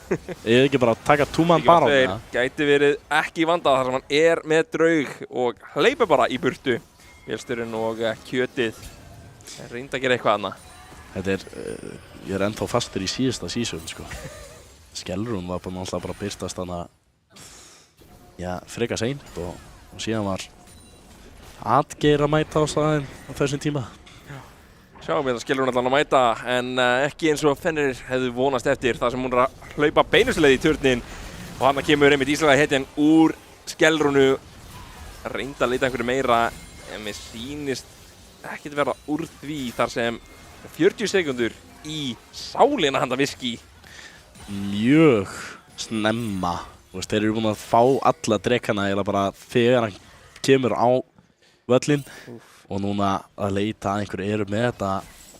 Ég er ekki bara að taka túmann Baron. Þeir gæti verið ekki í vanda þar sem hann er með draug og hleypa bara í burtu. Vélsturinn og kjötið reyndi að gera eitthvað annað. Þetta ég er ennþá fastur í síðasta season, sko. Skellrún var náttúrulega bara að byrtast hana, já, freka seint og síðan var Atgeir að mæta á staðinn á þessum tíma. Sjáum við að Skellrún allan að mæta, en ekki eins og Fenrir hefðu vonast eftir þar sem hún er að hlaupa beinustileið í turnin og hann kemur einmitt íslenska hetjan úr Skellrúnu, reynda að leita einhverju meira, en mér sýnist ekkert verða úr því þar sem 40 sekundur í sálina handa Viski. Mjög snemma, þú veist, þeir eru búin að fá alla drekana eða bara þegar hann kemur á völlin. Og núna að leita að einhverju eru með þetta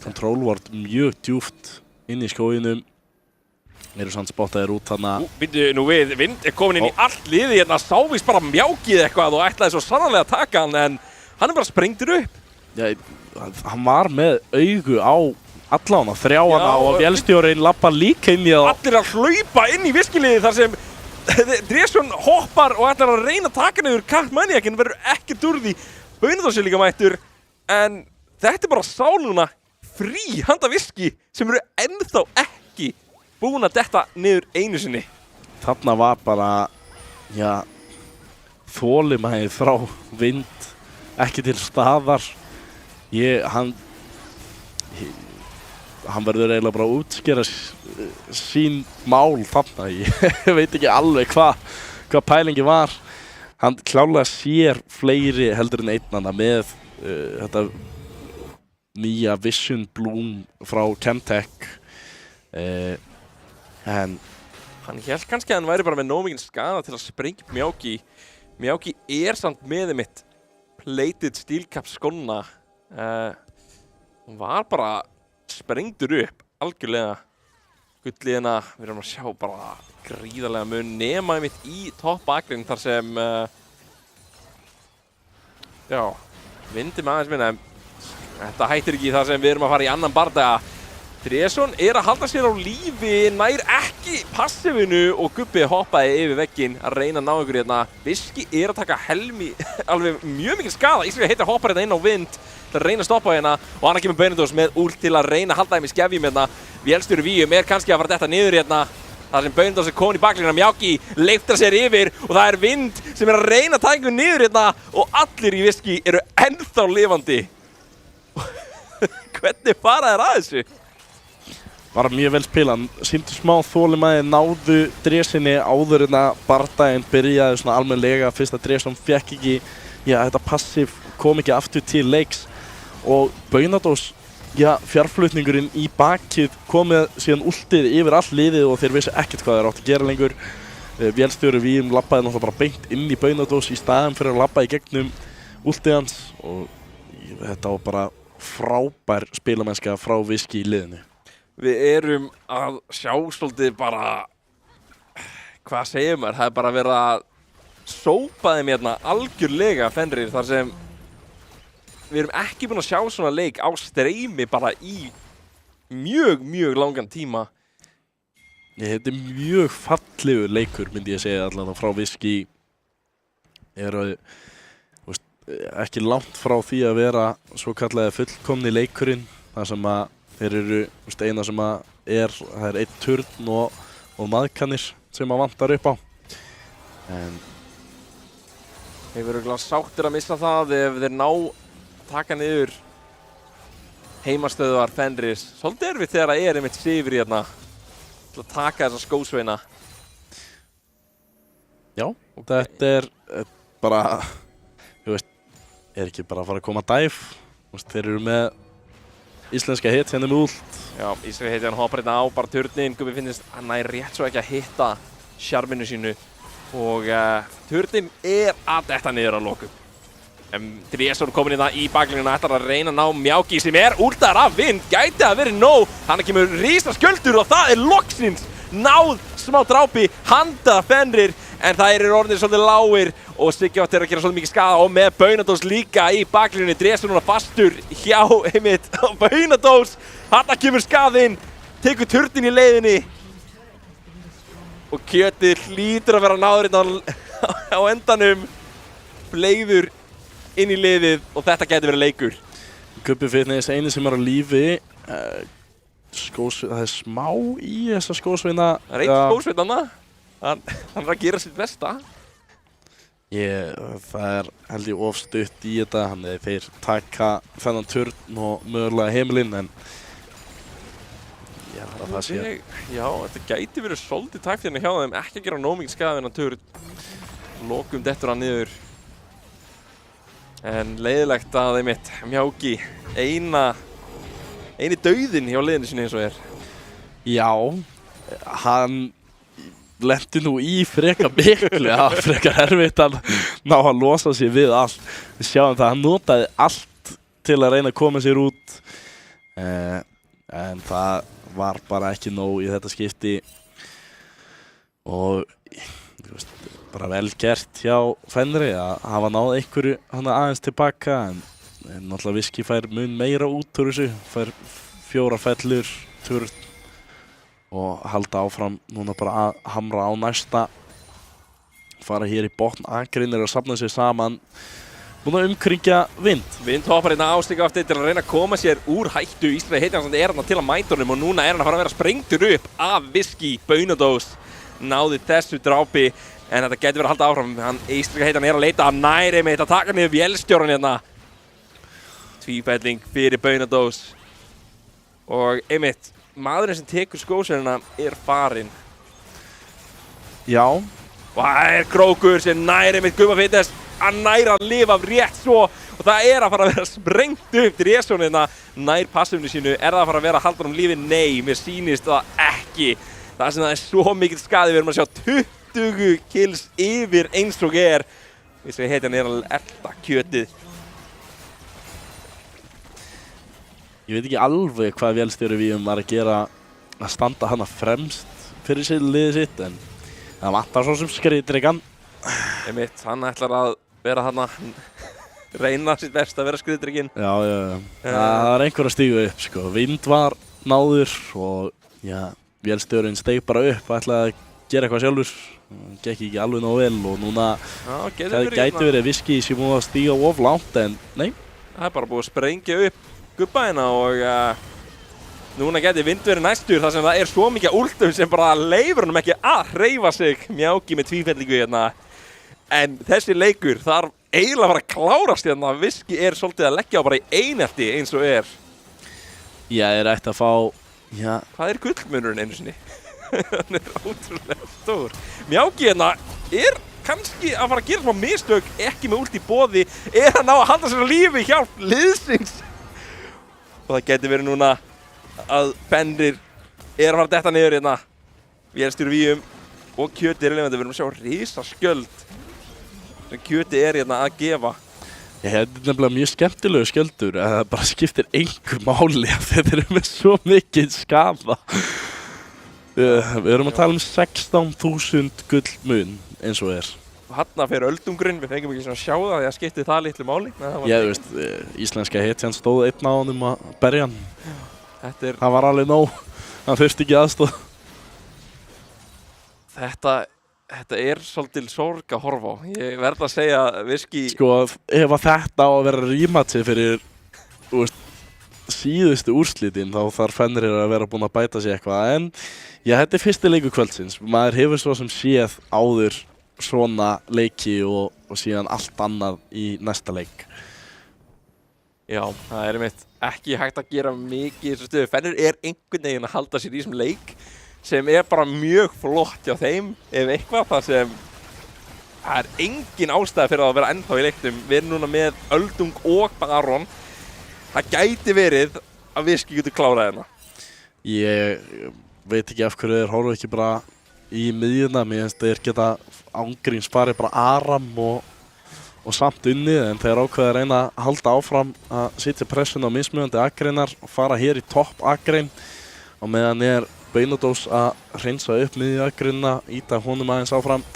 control ward mjög djúpt inn í skóginum. Eru samt spottaðir út þarna. Býttu nú við, Vind er komin inn í allt liði hérna, sávist bara mjákið eitthvað og ætlaði svo sannarlega að taka hann, en hann er bara sprengtur upp. Já, hann var með augu á allána, þrjáana og vélstjórinn lappa líka inn í það. Allir að hlaupa inn í viskiliði þar sem Dresson hoppar og ætlar að reyna að taka niður Kartmaniakin, verður ekkert úr því. Beinadós er líka mættur, en þetta er bara sáluna frí handa Viski sem eru ennþá ekki búin að detta niður einu sinni. Þarna var bara, já, þolinmæði frá Vind, ekki til staðar. Hann verður eiginlega bara að útskýra sín mál þarna. Ég veit ekki alveg hvað pælingi var. Hann klálega sér fleiri heldur en einnana með þetta nýja Vision Bloom frá Chemtech. En hann hélt kannski að hann væri bara með nóg mikinn skada til að sprengja Mjáki. Mjáki er samt með mitt plated steel cap skonna. Hann var bara sprengdur upp algjörlega. Gulliðina, við erum að sjá bara gríðarlega mun nema mitt í topp bakgrinn þar sem já, Vind með aðeins minna, þetta hættir ekki þar sem við erum að fara í annan bardaga. Dresson er að halda sér á lífi, nær ekki passivinu og Gubbi hoppaði yfir vegginn að reyna að ná ykkur hérna. Viski er að taka alveg mjög mikið skada. Íslenska heitir hoppar hérna inn á Vind til að reyna að stoppa hérna og hann kemur Beinadós með últ til að reyna að halda þeim í skefjum hérna. Vélstjóri Víum er kannski að fara detta niður hérna þar sem Beinadós er komin í baklínuna. Mjáki leiftar sér yfir og það er Vind sem er að reyna að taka niður hérna og allir í Viski eru ennþá lifandi. Hvernig fara þær að þessu? var mjög vel spilað, sýndu smá þolinmæði, náðu Dresinni áður en að bardaginn byrjaði svona almennilega. Fyrst að Dresson fekk ekki, þetta passif kom ekki aftur til leiks og Beinadós, fjarflutningurinn í bakið komið síðan últið yfir all liðið og þeir vissi ekkert hvað þeir átt að gera lengur. Vélstjóri Víum labbaði náttúrulega bara beint inn í Beinadós í staðinn fyrir að labba í gegnum últið hans og þetta var bara frábær spilamennska frá Viski í liðinu. Við erum að sjá svolítið bara, hvað segir maður, það er bara verið að sópa þeim hérna algjörlega Fenrir þar sem við erum ekki búin að sjá svona leik á streymi bara í mjög langan tíma. Þetta er mjög fallegur leikur myndi ég segja allavega frá Viski. Eru ekki langt frá því að vera svo kallaði fullkomni leikurinn þar sem að þeir eru eina sem að það er einn turn og maðkanir sem að vantar upp á. En þeir verður gláð sáttir að missa það ef þeir ná taka niður heimastöðuar Fenris. Svolítið erfitt þegar það er einmitt sigur hérna til að taka þessa skósveina. Já, þetta bara, þú veist, er ekki bara að fara að koma dæf. Þeir eru með íslenska hit hérna með últ. Já, íslenska hit hann hoppar hérna á bara turnin. Gubbi finnst hann nær rétt svo ekki að hitta sjarminu sínu. Og turnin að detta niður að lokum. Dresson komin hérna í baklínuna, ætlar að reyna að ná Mjáki sem últar af vind. Gæti að verið nóg. Hann kemur rísa sköldur og það loksins náð smá drápi handa Fenrir. En það eru orðinir svolítið lágir og Siggi átti að gera svolítið mikið skaða og með Baunadós líka í baklínunni. Dresson núna fastur hjá einmitt Baunadós. Þarna kemur skaðinn, tekur turnin í leiðinni. Og Kjötið hlýtur að vera náður á endanum. Bleiður inn í liðið og þetta gæti verið leikur. Gubbi Fitness eini sem á lífi. Það smá í þessa skósveina. Það eitt skósveina hann er að gera sitt besta. Það held ég of stutt í þetta. Þeir taka þennan turn og mögulega heimilinn en ég held að það sé. Já, þetta gæti verið svolítið takt hérna hjá þeim. Ekki að gera nóg mikið skaða þennan turn. Lokum dettur hann niður. En leiðilegt að einmitt Mjáki eini dauðinn hjá liðinu sinni eins og er. Já, hann lendi nú í frekar miklu, frekar erfitt að ná að losa sig við allt. Við sjáum það, hann notaði allt til að reyna að koma sér út. En það var bara ekki nóg í þetta skipti. Og þú veist, bara vel gert hjá Fenri að hafa náð einhverju aðeins tilbaka en náttúrulega Viski fær mun meira út úr þessu, fær 4 fellur, turn og halda áfram núna bara að hamra á næsta, fara hér í botn Akureyrar og safna sér saman, búin að umkringja Vind. Vind hoppar hérna ástíka aftur til að reyna að koma sér úr hættu. Íslenska heitin er hann til að mæta honum og núna er hann að fara að vera sprengtur upp af Viski. Baunadós náði þessu drápi en þetta getur verið að halda áfram. Íslenska heitin er að leita að næri með að taka niður vélstjóran hérna. Tvífelling fyrir Baunadós og einmitt maðurinn sem tekur skósverðina er farinn. Já. Og það er Krókur sem næri með Gumma Fitness að næra að lifa rétt svo og það er að fara að vera sprengt upp Dresson hérna nær passifinu sínu. Er það að fara að vera að halda um lífi? Nei, mér sýnist það ekki. Það sem það er svo mikill skaði, við erum að sjá 20 kills yfir eins og er. Við sem heitir hann er að elta Kjötið. Ég veit ekki alveg hvað vélstjóri við var að gera að standa hana fremst fyrir sér liðið sitt en það vantar svo sem skriðdrekan. Einmitt, hann ætlar að vera hana, reyna sitt best að vera skriðdrekinn. Já. Það var einhver að stíga upp sko. Vind var náður og vélstjórinn steig bara upp og ætlaði að gera eitthvað sjálfur. Gekk ekki alveg nógu vel og núna gæti verið Viski sem múið að stíga of langt en nei. Það er bara búið að sprengja upp Gubba hérna og núna geti Vind verið næstur þar sem það er svo mikið últum sem bara leifur honum ekki að hreyfa sig. Mjáki með tvífellingu hérna. En þessi leikur þarf eiginlega að fara að klárast hérna. Viski er svolítið að leggja á bara í einelti eins og er. Ég ætti að fá, Hvað er gullmunurinn einu sinni? Hann er ótrúlega stór. Mjáki hérna er kannski að fara að gera smá mistök, ekki með últ í boði. Er hann á að halda sér á lífi hjá liðsins? Og það geti verið núna að Fenrir er að fara að detta niður hérna. Vélstjóri Víum og Kjöti er lefandi. Við erum að sjá risa skjöld sem Kjöti er hérna að gefa. Þetta er nefnilega mjög skemmtilegu skjöldur að það bara skiptir engu máli að þeir eru með svo mikið skaða. Við erum að tala um 16.000 gullmun eins og er. Hanna fyrir öldungurinn, við fengum ekki svona að sjá það því að skipti það litlu máli. Þú veist, íslenska hetjan stóð einn á honum að berja hann. Það var alveg nóg, hann þurfti ekki aðstoð. Þetta er svolítil sorg að horfa á. Ég verð að segja Viski... Sko, ef að þetta á að vera rematchi fyrir síðustu úrslitin þá þarf Fenrir að vera búinn að bæta sig eitthvað. En þetta er fyrsti leikur kvöldsins. Maður hefur svo sem séð áður svona leiki og síðan allt annað í næsta leik. Já, það er einmitt ekki hægt að gera mikið í þessu stöðu. Fenrir er einhvern veginn að halda sér í þessum leik sem er bara mjög flott hjá þeim ef eitthvað þar sem Það engin ástæða fyrir að vera ennþá í leiknum. Við erum núna með Öldung og Baron. Það gæti verið að Viski getur klárað hérna. Ég veit ekki af hverju þeir horfa ekki bara í miðjuna. Mér finnst þeir geta ángríns farið bara Aram og samt unnið, en þeir ákveða að reyna að halda áfram að setja pressun á mismunandi akreinar og fara hér í topp akrein, og meðan Beinodós að hreinsa upp miðju akreinina, íta honum aðeins áfram.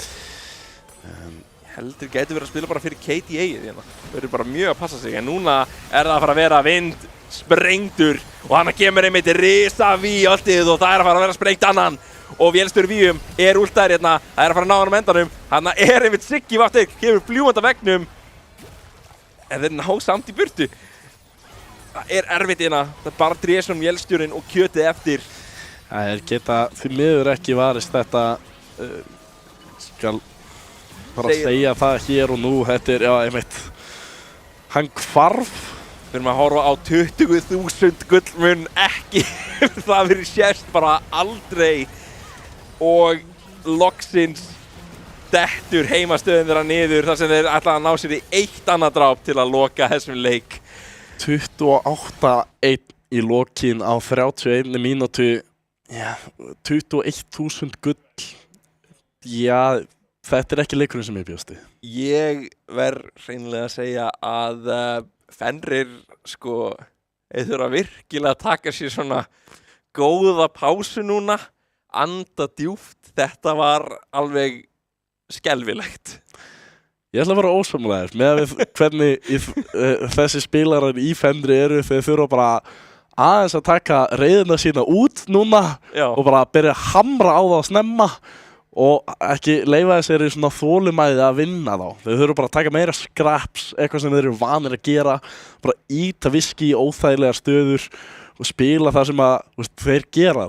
Heldur gæti verið að spila bara fyrir KTA hérna. Þeir eru bara mjög að passa sig, en núna það að fara að vera vind sprengdur og hann kemur einmitt risa víoltið og það að fara að vera sprengt annan og Vélstur Víum últaður hérna, það að fara að ná hann á endanum. Hann einmitt Siggi Vattir, kemur fljúandi af veggnum en þeir ná samt í burtu. Það erfitt hérna, það bara Drésson, Vélstjórinn og kjötið eftir. Það geta því miður ekki varist þetta, skal bara segja það hér og nú. Þetta já, einmitt, hann hvarf. Við erum að horfa á 20.000 gullmunn, ekki það verið sést bara aldrei, og loksins dettur heimastöðin þeirra niður þar sem þeir ætla að ná sér í eitt annað dráp til að loka þessum leik. 28-1 í lokin á 31 mínútu. Já, 21.000 gull. Já, þetta ekki leikurinn sem ég bjósti. Ég verð hreinlega að segja að Fenrir, sko, þeir þurfa virkilega að taka sér svona góða pásu núna, anda djúpt. Þetta var alveg skelfilegt. Ég ætla að vera ósamlegaður með hvernig þessi spilarar í Fenri eru. Þeir þurfa bara aðeins að taka reiðina sína út núna. Já. Og bara byrja að hamra á það snemma og ekki leyfa sér í svona þolinmæði að vinna þá. Þeir þurfa bara að taka meira scraps, eitthvað sem þeir eru vanir að gera, bara íta Viski í óþægilegar stöður og spila það sem þeir gera.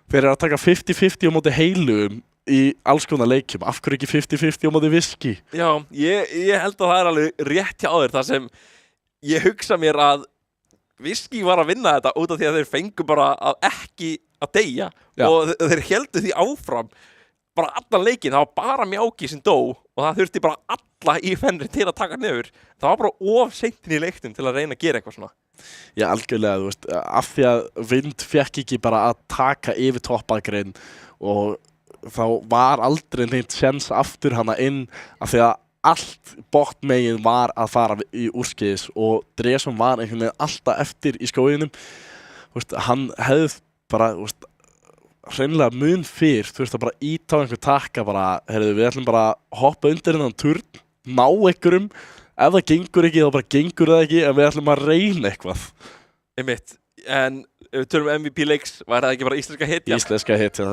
Þeir eru að taka 50-50 á móti heilugum í alls konar leikjum. Af hverju ekki 50-50 á móti Viski? Já, ég held að það alveg rétt hjá þér, þar sem ég hugsa mér að Viski var að vinna þetta út af því að þeir fengu bara að ekki að deyja. Já. Og þeir héldu því áfram bara allan leikinn. Það var bara Mjáki sem dó og það þurfti bara alla í Fenri til að taka niður. Það var bara of seintin í leiknum til að reyna að gera eitthvað svona. Já, algjörlega, af því að Vind fekk ekki bara að taka yfir toppakrein og þá var aldrei neitt séns aftur hana inn, af því að allt botmegin var að fara í úrskeiðis og Drésson var einhvern veginn alltaf eftir í skóginum. Hann hefði bara hreinlega mun fyrr, að bara íta á einhver takka, bara, heyrðu, við ætlum bara að hoppa undir hennan turn, ná einhverjum, ef það gengur ekki, þá bara gengur það ekki, en við ætlum að reyna eitthvað. Einmitt, en ef við tölum MVP leiks, var það ekki bara íslenska hitja? Íslenska hitja,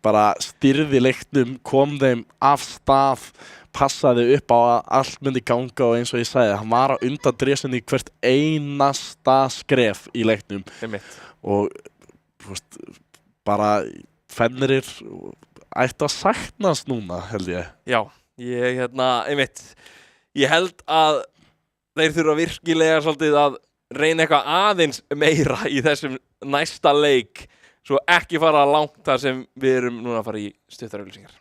bara stýrði leiknum, kom þeim af stað, passaði upp á að allt myndi ganga og eins og ég sagði, hann var að undan Drésson í hvert einasta skref í leiknum. Einmitt. Og, bara Fenrir ætti að saknast núna, held ég. Já, einmitt, ég held að þeir þurfa virkilega svolítið að reyna eitthvað aðeins meira í þessum næsta leik, svo ekki fara langt þar sem við erum núna að fara í stuttar auglýsingar.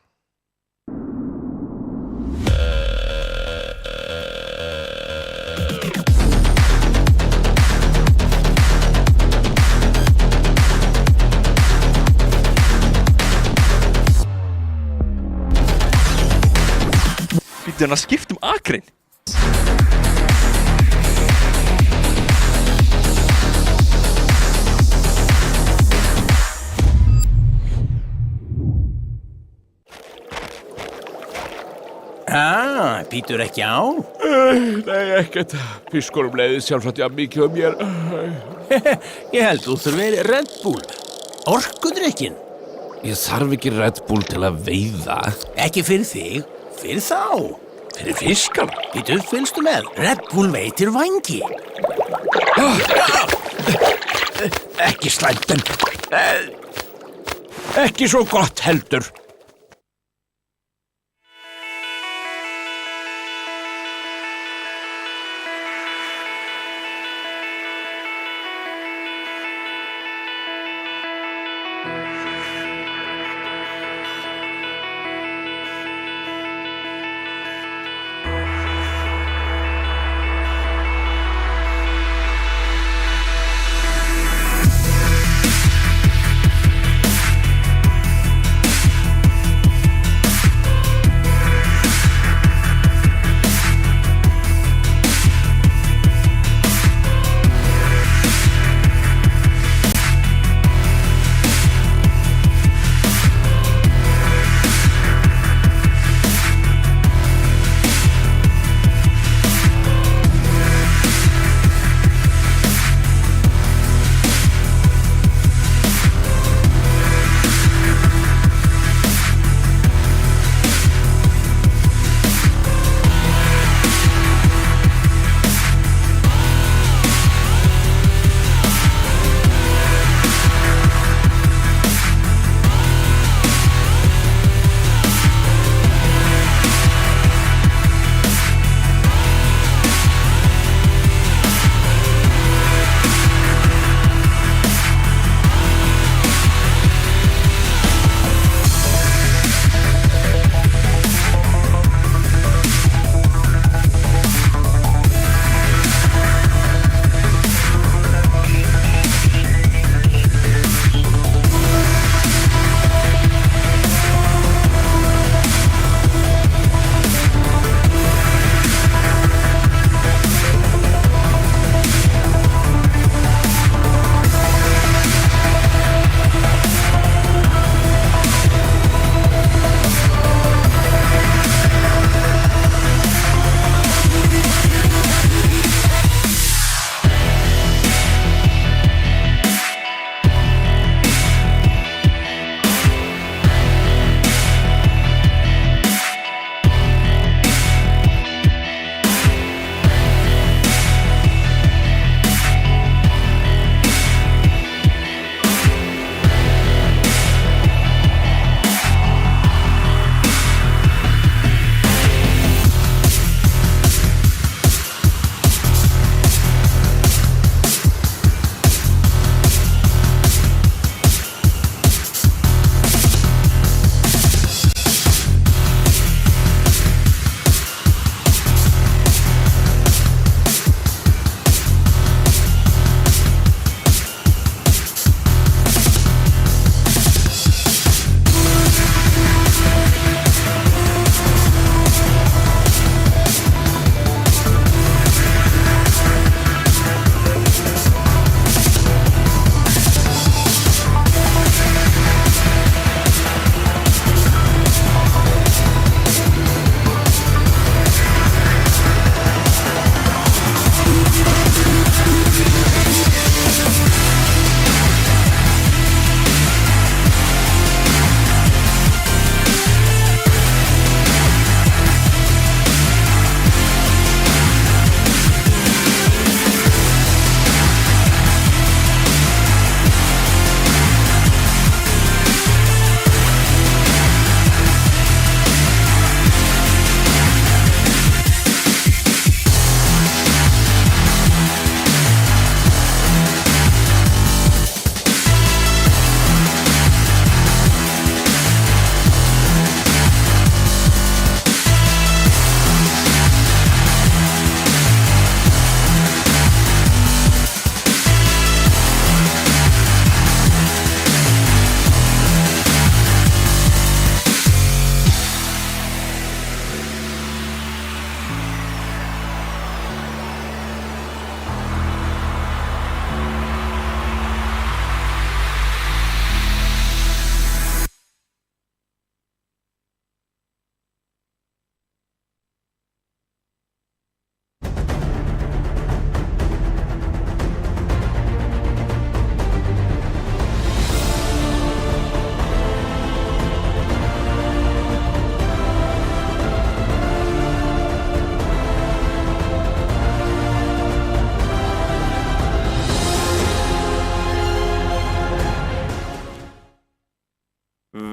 Býttu hann að skipta akrein? Býtur ekki á? Nei, ekkert. Fiskurum leiði sjálfsagt jafn mikið um mér. Ég held þú þurfi Red Bull. Orkudrykkin. Ég þarf ekki Red Bull til að veiða. Ekki fyrir þig, fyrir þá. Fyrir fiskana? Býtu, fylgstu með. Red Bull veitir vangi. Ekki slæmt, en ekki svo gott heldur.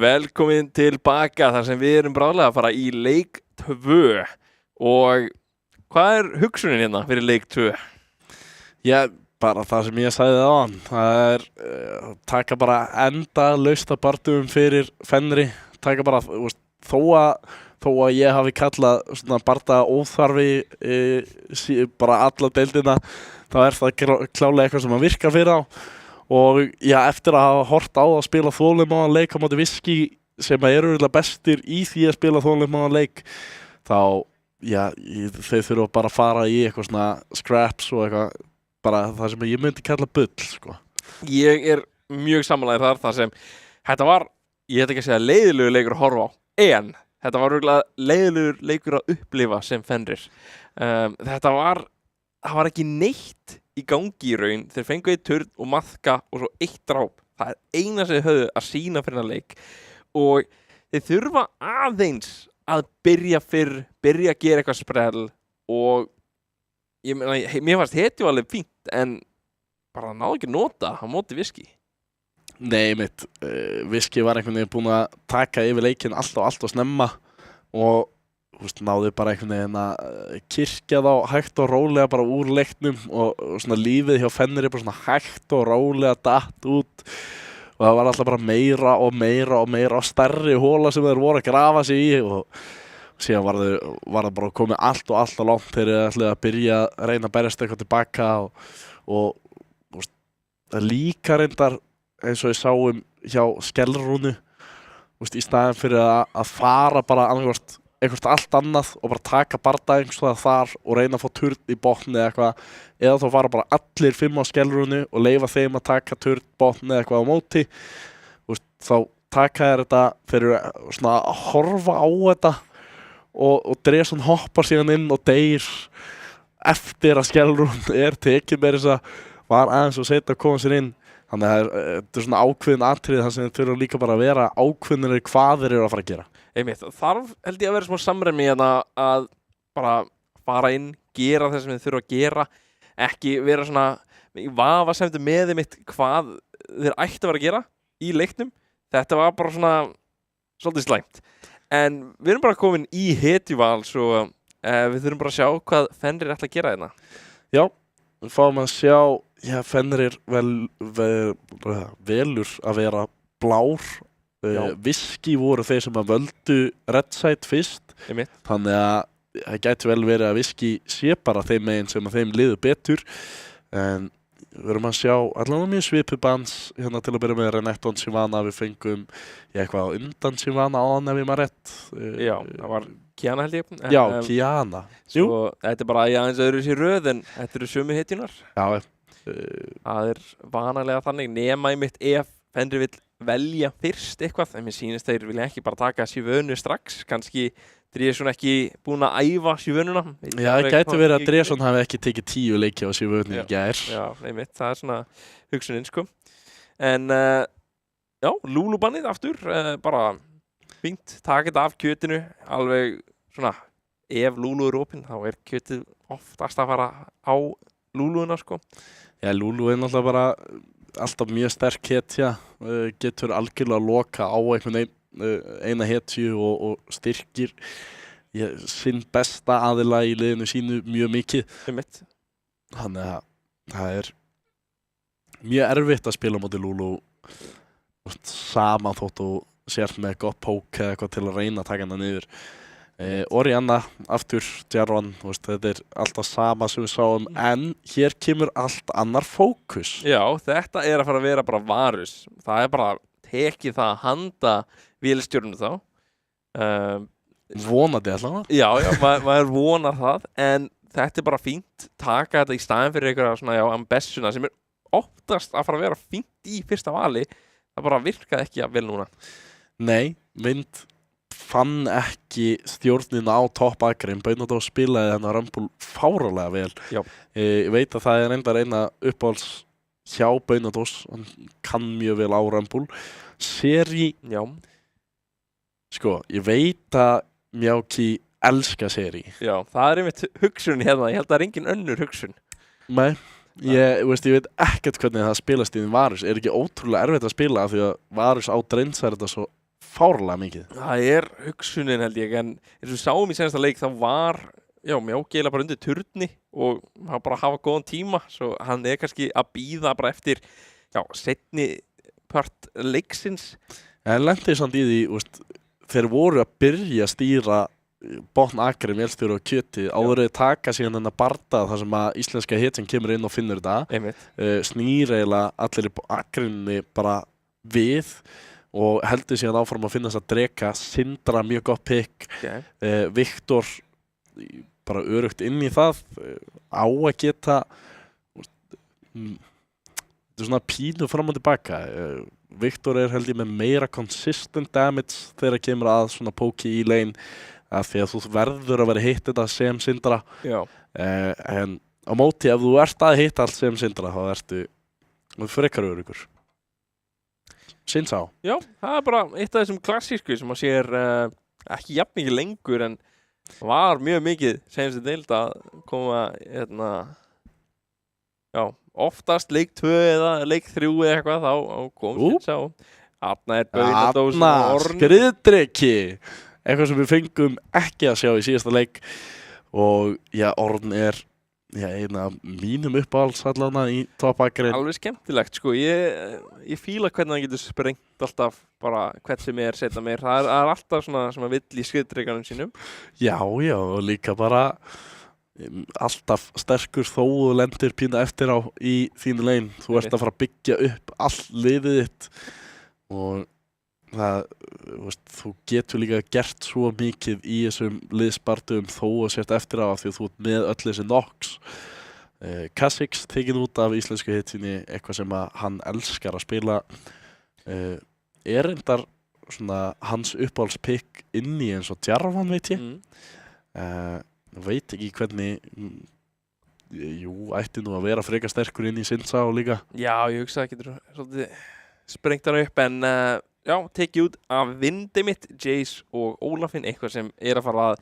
Velkomin tilbaka þar sem við erum bráðlega að fara í leik 2 og hvað hugsunin hérna fyrir leik 2? Já, bara það sem ég sagði áðan, það taka bara endalaust að barndum fyrir Fenri, taka bara, þó að ég hafi kallað svona barða óþarfi bara alla deildina, þá það klálega eitthvað sem að virka fyrir á. Og já, eftir að hafa hort á að spila þolinmóðan leik á móti Viski sem eru bestir í því að spila þolinmóðan leik, þá já, þau þurfa bara að fara í eitthvað svona scraps og eitthvað, bara það sem ég myndi kalla bull, sko. Ég mjög samanlegaður þar sem þetta var, ég ætla ekki að segja leiðilegur leikur að horfa á, en þetta var örugglega leiðilegur leikur að upplifa sem Fenrir. Það var ekki neitt í gangi í raun, þeir fengu eitt turn og maðka og svo eitt dráp. Það eina sem þið höfðu að sína fyrir þennan leik og þeir þurfa aðeins að byrja að gera eitthvað sprell og mér fannst hetju alveg fínt en bara náðu ekki að nota á móti Viski. Nei, Viski var einhvern veginn búin að taka yfir leikinn allt og snemma og náðu bara einhvern veginn að kirkja þá hægt og rólega bara úr leiknum og svona lífið hjá Fenrir bara svona hægt og rólega datt út og það var alltaf bara meira og stærri hóla sem þeir voru að grafa sig í og síðan var það bara komið allt og langt þegar þeir ætlaði að byrja að reyna að berjast eitthvað tilbaka og það líka reyndar eins og við sáum hjá Skellrúnu í staðinn fyrir að fara bara annarkvort eitthvað allt annað og bara taka barda einhverstaðar þar og reyna að fá turn í botni eða þá fara bara allir 5 á Skellrúnu og leyfa þeim að taka turn, botni eða eitthvað á móti. Þá taka þér þetta fyrir svona að horfa á þetta og Dresun hoppar síðan inn og deyr eftir að Skellrún tekin með þess að var aðeins og setja að koma sér inn. Þannig að þetta svona ákveðin atriði þar sem þeir þurfa líka bara að vera ákveðinir hvað þeir eru að fara að gera. Einmitt, þarf held ég að vera smá samræmi að bara fara inn, gera það sem þeir þurfa að gera, ekki vera svona í vafasemd með þeim hvað þeir ættu að vera að gera í leiknum. Þetta var bara svona svolítið slæmt. En við erum bara komin í hetjuval svo við þurfum bara að sjá hvað Fenrir ætla að gera hérna. Já, við fáum að sjá, Fenrir velur að vera blár. Viski voru þeir sem að völdu Redside fyrst. Þannig að það gæti vel verið að Viski sé bara þeim megin sem að þeim liður betur en við erum að sjá allavega mjög svipuð bands hérna til að byrja með Renekton Sivana, við fengum eitthvað undan Sivana áðan ef ég maður rétt. Já, það var Kiana held ég. Já, Kiana. Svo þetta bara aðeins öðru sér röð en þetta eru sömu hetjunar. Já. Það vanalega þannig nema einmitt ef Fenrir vill velja fyrst eitthvað, en mér sýnist þeir vilja ekki bara taka Sivönu strax, kannski Dresun ekki búin að æfa Sivönuna. Já, það gæti verið að Dresun hafi ekki tekið 10 leiki á Sivönu í gær. Já, einmitt, það er svona hugsunin, sko. En já, Lulu-bannið aftur, bara fínt, taka þetta af kjötinu, alveg svona, ef Lulu er opinn, þá kjötið oftast að fara á Luluuna, sko. Já, Lulu náttúrulega bara alltaf mjög sterk hetja, getur algjörlega að loka á eina hetju og styrkir sinn besta aðila í liðinu sínu mjög mikið. Þannig að það mjög erfitt að spila á móti Lulu sama þótt og sért með gott pók eða eitthvað til að reyna að taka hana niður. Orianna, aftur, Jarvan, þetta alltaf sama sem við sáum, en hér kemur allt annar fókus. Já, þetta að fara að vera bara Varus. Það bara tekið það að handa vélstjórnum þá. Vonandi allavega. Já, maður vonar það, en þetta bara fínt. Taka þetta í staðin fyrir einhverja svona, ambessuna sem oftast að fara að vera fínt í fyrsta vali. Það bara virkaði ekki vel núna. Nei, Vind fann ekki stjórnina á toppakrein. Beinadó spilaði þennan Rumble fáralega vel. Já. Ég veit að það reyndar eina uppáhalds hjá Beinadós, hann kann mjög vel á Rumble. Seri, já. Sko, ég veit að Mjauki elska Seri. Já, það einmitt hugsun hérna, ég held að það engin önnur hugsun. Nei, ég veit ekkert hvernig það spilast í Varus. Ekki ótrúlega erfitt að spila af því að Varus á Dreins þetta svo fárlega mikið. Það hugsunin held ég, en eins og við sáum í senasta leik, þá var Mjálki eiginlega bara undir turni og hann bara hafa góðan tíma, svo hann kannski að bíða bara eftir seinni part leiksins. En lendi samt í því, þeir voru að byrja að stýra botn akri, mjölstjóru og kjöti áður að taka síðan þennan barda þar sem að íslenska hetjan kemur inn og finnur þetta. Snýr eiginlega allir í akrinni bara við og heldur síðan áfram að finna þess að dreka. Sindra mjög gott pick, Viktor bara örugt inn í það, á að geta þetta svona pínu fram og tilbaka. Viktor held ég með meira consistent damage þegar kemur að svona póki í lane, af því að þú verður að vera hitt þetta sem Sindra. En á móti ef þú ert að hitta allt sem Sindra þá ertu frekar örugur. Sinsá. Já, það bara eitt af þessum klassísku sem að sér ekki jafn mikið lengur, en var mjög mikið senstu deild að koma oftast leik 2 eða leik 3 eða eitthvað, þá kom Sinsá. Þarna baunadósin og orn. Skriðdreki, eitthvað sem við fengum ekki að sjá í síðasta leik, og orn einn af mínum uppáhalds allan í toppakrein. Alveg skemmtilegt, sko. Ég fíla hvernig hann getur sprengt alltaf bara hvern sem setja meir. Það er alltaf svona sem að vill í skriðdrekanum sínum. Já, og líka bara alltaf sterkur þó þú lendir pína eftir á í þínu lane. Þú ert að fara að byggja upp all liðið þitt og þú getur líka gert svo mikið í þessum liðspartum þó að sért eftir á því að þú ert með öll þessi knocks. Kha'Zix tekin út af íslensku hittinni, eitthvað sem að hann elskar að spila. Reyndar svona hans uppáhaldspick inn í eins og Djarvan, veit ég. Veit ekki hvernig ætti nú að vera frekar sterkur inn í Sinsá líka. Já, ég hugsa að getur svolítið sprengt hann upp, en tekið út af vindi mitt, Jace og Ólafinn, eitthvað sem að fara að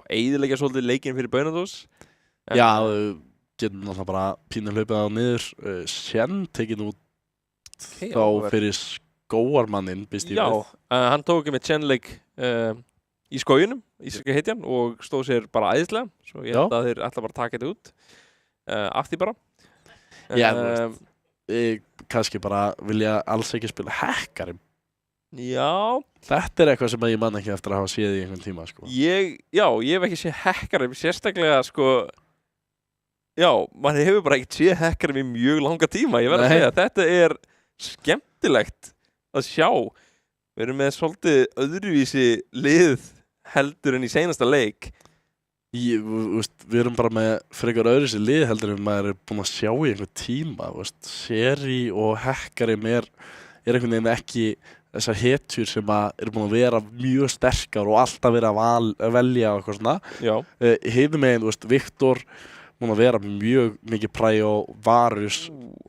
eyðileggja svolítið leikinn fyrir Baunadós. Getum náttúrulega bara pínu hlaupið á niður. Shen tekið út þá fyrir skóarmanninn, býst ég við. Hann tók með Shen-leik í skóginum, íslenska hetjan, og stóð sér bara æðislega, svo ég held að þeir ætla bara að taka þetta út af því bara. Kannski bara vilja alls ekki spila Hekkarim. Já. Þetta eitthvað sem ég man ekki eftir að hafa séð í einhvern tíma, sko. Ég hef ekki séð Hekkarim, sérstaklega, sko, maður hefur bara ekki séð Hekkarim í mjög langa tíma, ég verð að segja. Þetta skemmtilegt að sjá. Við erum með svolítið öðruvísi lið heldur en í seinasta leik. Við erum bara með frekar öðruvísi lið heldur en maður búinn að sjá í einhvern tíma. Seri og Hekkarim einhvern veginn ekki þessar hetjur sem eru búin að vera mjög sterkar og alltaf vera að velja og eitthvað svona. Hinum megin, Viktor búin að vera mjög mikið præjó, Varus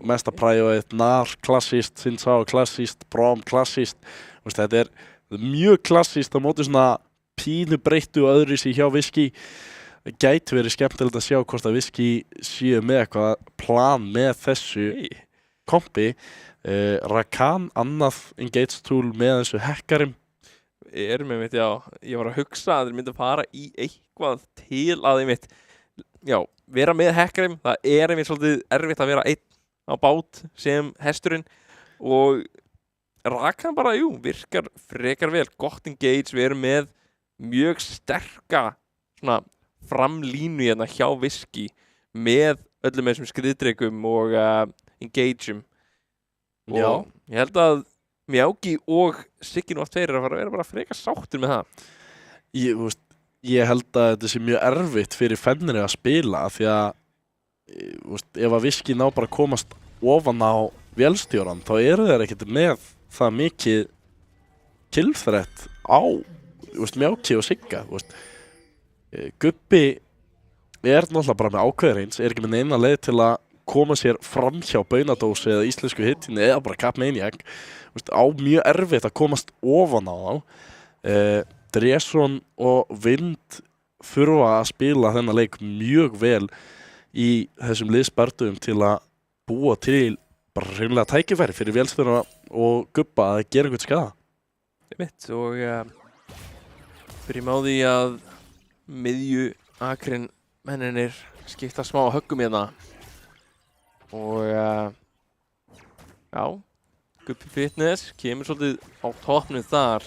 mesta præjóið, Nar klassíst, Sinsá klassíst, Brom klassíst. Þetta mjög klassíst á móti svona pínu breyttu og öðruvísi hjá Viski. Gæti verið skemmtilegt að sjá hvort að Viski séu með eitthvað plan með þessu kompi. Rakan, annað engage tool með þessu Hekkarim. Ég var að hugsa að þeir myndi að fara í eitthvað til að vera með Hekkarim. Það einmitt svolítið erfitt að vera einn á bát sem hesturinn, og Rakan bara, virkar frekar vel, gott engage. Við erum með mjög sterka svona framlínu hérna hjá Viski með öllum þessum skriðdrekum og engageum. Og ég held að Mjálki og Siggi nú tveir að fara að vera bara frekar sáttir með það. Ég held að þetta sé mjög erfitt fyrir fennir að spila, því að ef að Viski ná bara að komast ofan á vélstjóran, þá eru þeir ekkert með það mikið killþrett á Mjálki og Sigga. Gubbi náttúrulega bara með ákveður eins, ekki með neina leið til að koma sér fram hjá Baunadós eða íslensku hittinni eða bara Capmaniac. Á mjög erfitt að komast ofan á þá. Dresson og Vind þurfa að spila þennan leik mjög vel í þessum liðspartum til að búa til bara hreinlega tækifæri fyrir vélstjóra og Gubba að gera eitthvað skaða. Mitt og byrjum á því að miðju akrin menninir skipta smá höggum hérna og já, Guppi Fitness kemur svolítið á toppnum þar,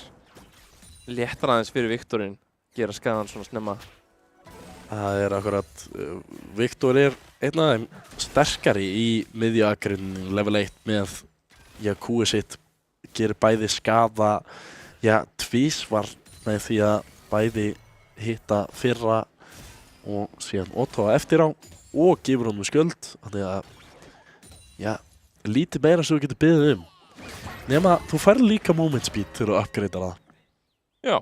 léttar aðeins fyrir Viktorinn, gera skaðan svona snemma. Það er akkurat, Viktor er einn af þeim sterkari í miðjuakrin level 1 með Q sitt gerir bæði skaða tvísvar með því að bæði hitta fyrra og síðan Otto eftir á og gefur honum skjöld, þannig að lítið meira sem þú getur beðið nema þú fær líka moment speed til að upgradea það. Já,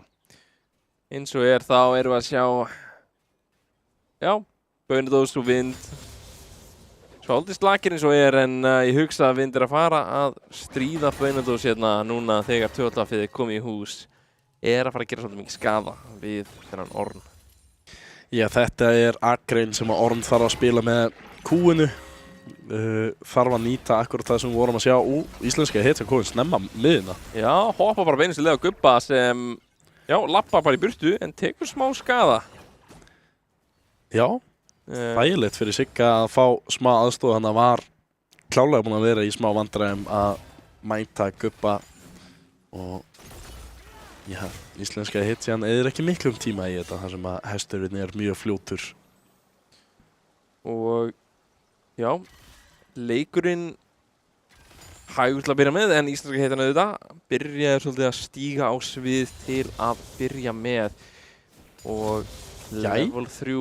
eins og þá erum við að sjá Bönidós og Vind svolítið slakir eins og en ég hugsa að Vind að fara að stríða Bönidós hérna núna þegar tvöldafið komið í hús að fara að gera svolítið mikið skaða við þennan Orn. Já, þetta er akrein sem að Orn þarf að spila með Q-inu, þarf að nýta akkurat það sem við vorum að sjá íslenska hetja komið snemma miðina. Já, hoppa bara beinustilega á Gubba sem lappar bara í burtu en tekur smá skaða. Já, þægilegt fyrir Sigga að fá smá aðstoð, hann var klálega búinn að vera í smá vandræðum að mæta Gubba og íslenska hetjan eyðir ekki miklum tíma í þetta þar sem að hesturinn er mjög fljótur. Og leikurinn hægur til að byrja með en íslenska hetjan auðvitað byrjaði svolítið að stíga á svið til að byrja með og level 3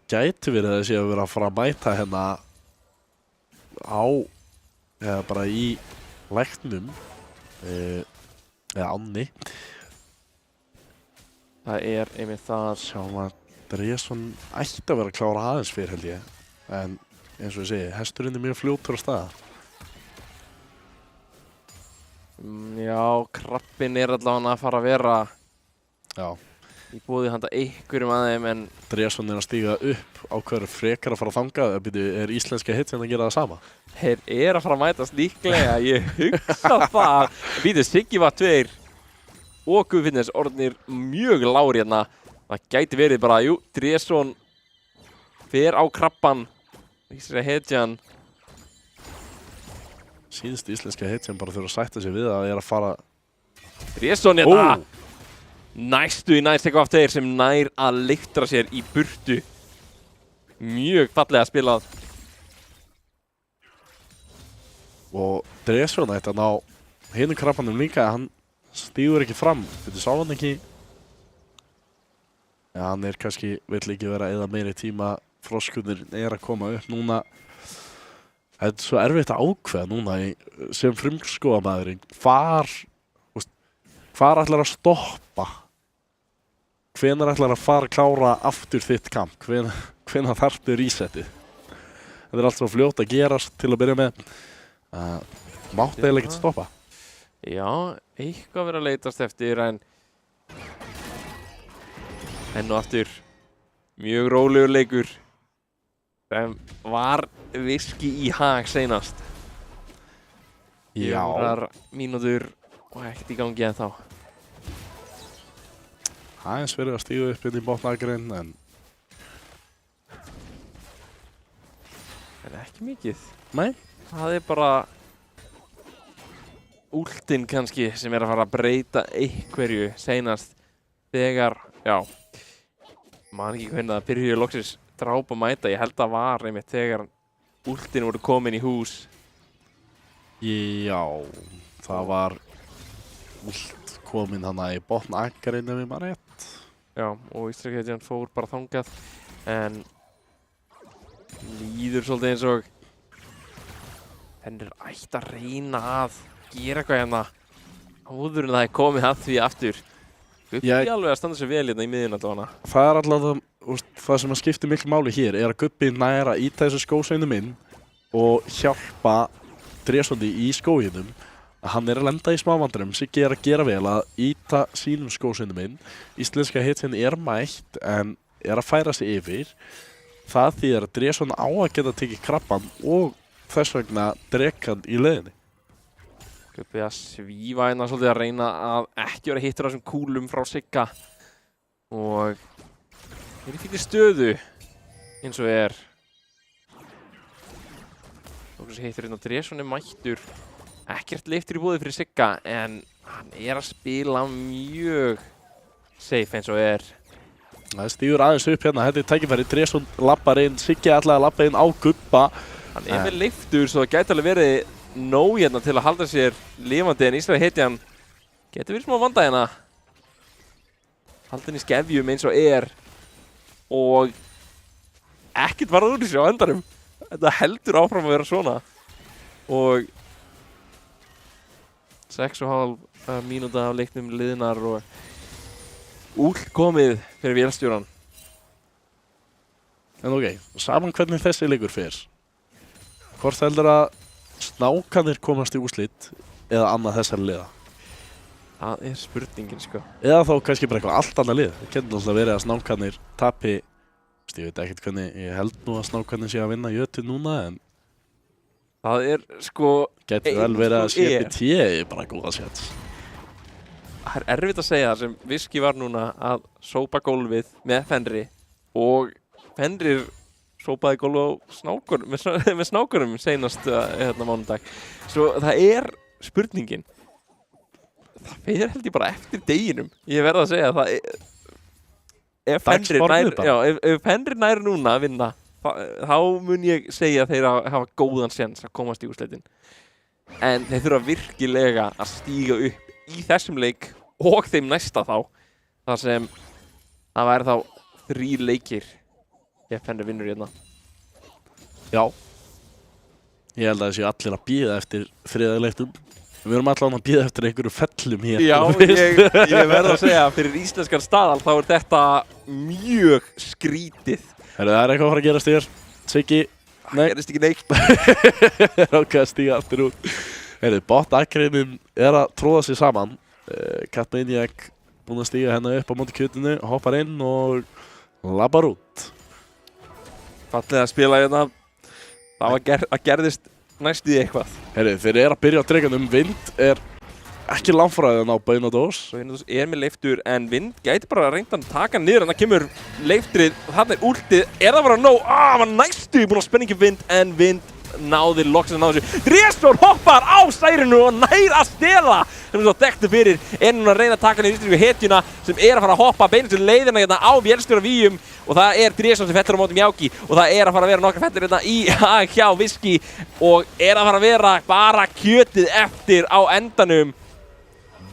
gæti verið að þessi að vera að fara að mæta hérna á eða bara í læknum eða ánni. Það er einmitt það. Sjáum að Dresson ætti að vera að klára aðeins fyrir held ég, en eins og ég segi, hesturinn er mjög fljótur á staða. Já, krabbin er allavega að fara að vera í boði handa einhverjum að þeim en Dresson er að stíga upp á hverju frekar að fara að þanga, er íslenska hetjan að gera það sama? Þeir að fara að mætast líklega, ég hugsa það. Siggi var 2 og Guppi Fitness orðnir mjög lágir hérna. Það gæti verið bara, Dresson fer á krabban, íslenska hetjan. Síðust íslenska hetjan bara þurfa að sætta sig við að fara... Dresson hérna! Næstu í næst eitthvað af þeir sem nær að lyktra sér í burtu. Mjög fallega spilað. Og Dresson ætti að ná hinum krabbanum líka, hann stígur ekki fram. Þetta sá hann ekki. Já, hann kannski, vill ekki vera eða meiri tíma. Froskunir að koma upp núna. Það er svo erfitt að ákveða núna sem frumskoðamaðurinn. Hvar ætlar að stoppa? Hvenær ætlar að fara að klára aftur þitt kamp? Hvenær þarftu resetið? Þetta er allt svo fljótt að gerast til að byrja með. Mátti eiginlega ekkert stoppa. Já, eitthvað verið að leitast eftir en enn og aftur mjög rólegur leikur sem var viski í hag seinast. 4 mínútur og ekkert í gangi en þá. Aðeins verið að stíga upp inn í botnakrein en ekki mikið. Nei. Það er bara últinn kannski sem að fara að breyta einhverju seinast þegar, man ekki hvernig það byrjuði loksins dráp að mæta. Ég held að var einmitt þegar últinn voru komin í hús. Já, það var últ komin hana í botnakrein ef ég man rétt. Já, og íslenska hetjan fór bara þangað en líður svolítið eins og hennir ætti að reyna að gera eitthvað hérna áður en það komið að því aftur. Guppi alveg að standa sér vel hérna í miðjun allavega. Það er allavega það sem skiptir miklu máli hér að Guppi nær að íta þessu skósveinum inn og hjálpa Dressondi í skóginum. Hann að lenda í smávandrum, Siggi að gera vel að íta sínum skósveinum inn. Íslenska hetjan mætt en að færa sig yfir. Það þýðir að Dresson á að geta tekið krabban og þess vegna drekan í leiðinni. Gubbi að svífa hérna svolítið að reyna að ekki vera hittur á þessum kúlum frá Sigga. Og er í fyrir stöðu eins og er. Lókus hittur hérna Dresson mættur. Ekkert leiftur í búið fyrir Sigga en hann er að spila mjög safe eins og er. Það stígur aðeins upp hérna, þetta er tækifæri, Dresson lappar inn, Siggi ætlaði að lappa inn á Gubba. Hann er með leiftur svo það gæti alveg verið nóg hérna til að halda sér lifandi en Ísrael hetjan getur verið smá vanda hérna. Halda henni í skefjum eins og er og ekkert varð úr þessu á endanum. Þetta heldur áfram að vera svona og 6,5 mínúta af leiknum liðnar og úlkomið fyrir vélstjóran. En ok, saman hvernig þessi leikur fer. Hvort heldur að snákanir komast í úrslit eða annað þessari liða? Það er spurningin sko. Eða þá kannski bara eitthvað allt annað lið. Það getur alltaf verið að snákanir tapi. Ég veit ekkert hvernig, ég held nú að snákanir sé að vinna jötu núna en Það er sko getur vel verið að CPT er bara góða sétt. Það er erfitt að segja það sem Viski var núna að sópa gólfið með Fenri og Fenrir sópaði gólfið á snákurum, með snákurum seinast mánudag. Svo það er spurningin. Það fer held ég bara eftir deginum. Ég verð að segja það. Ef Fenrir nær núna að vinna, þá mun ég segja að þeir hafa góðan séns að komast í úrslitin. En þeir þurfa virkilega að stíga upp í þessum leik og þeim næsta þá. Þar sem það væri þá 3 leikir ef Fenrir vinnur hérna. Já. Ég held að þessi allir að bíða eftir þriðaleiktum. Við erum allan að bíða eftir einhverju fellum hér. Já, ég verð að segja að fyrir íslenskan staðal þá er þetta mjög skrítið. Heyrðu, það er eitthvað að fara að gerast hér. Siggi. Það gerist ekki neitt. Ok, stíga aftur út. Heyrðu, bot-akriðin er að tróða sig saman. Katmaniak búinn að stíga hérna upp á móti kjötinu, hoppar inn og labbar út. Fallið að spila hérna. Það gerðist næstu í eitthvað. Heyrðu, þeir eru að byrja á dreganum. Vind er ekki langfræðan á Beinadós. Beinadós er með leiftur en Vind gæti bara reynt að taka niður en það kemur leiftrið. Þarna er últið. Er það bara nóg? Það var næstu búinn að spenningi Vind en Vind náði loksins að ná þessu. Dresson hoppar á særinu og nær að stela. Sem við svo þekktu fyrir. Er núna að reyna að taka niður íslensku hetjuna sem er að fara að hoppa Beinadós leiðina hérna á vélstjóra víum. Og það er Dresson sem fellur á móti Mjáki og það er að fara að vera nokkra fellir hérna í hjá Viski og er að fara að vera bara kjötið eftir á endanum.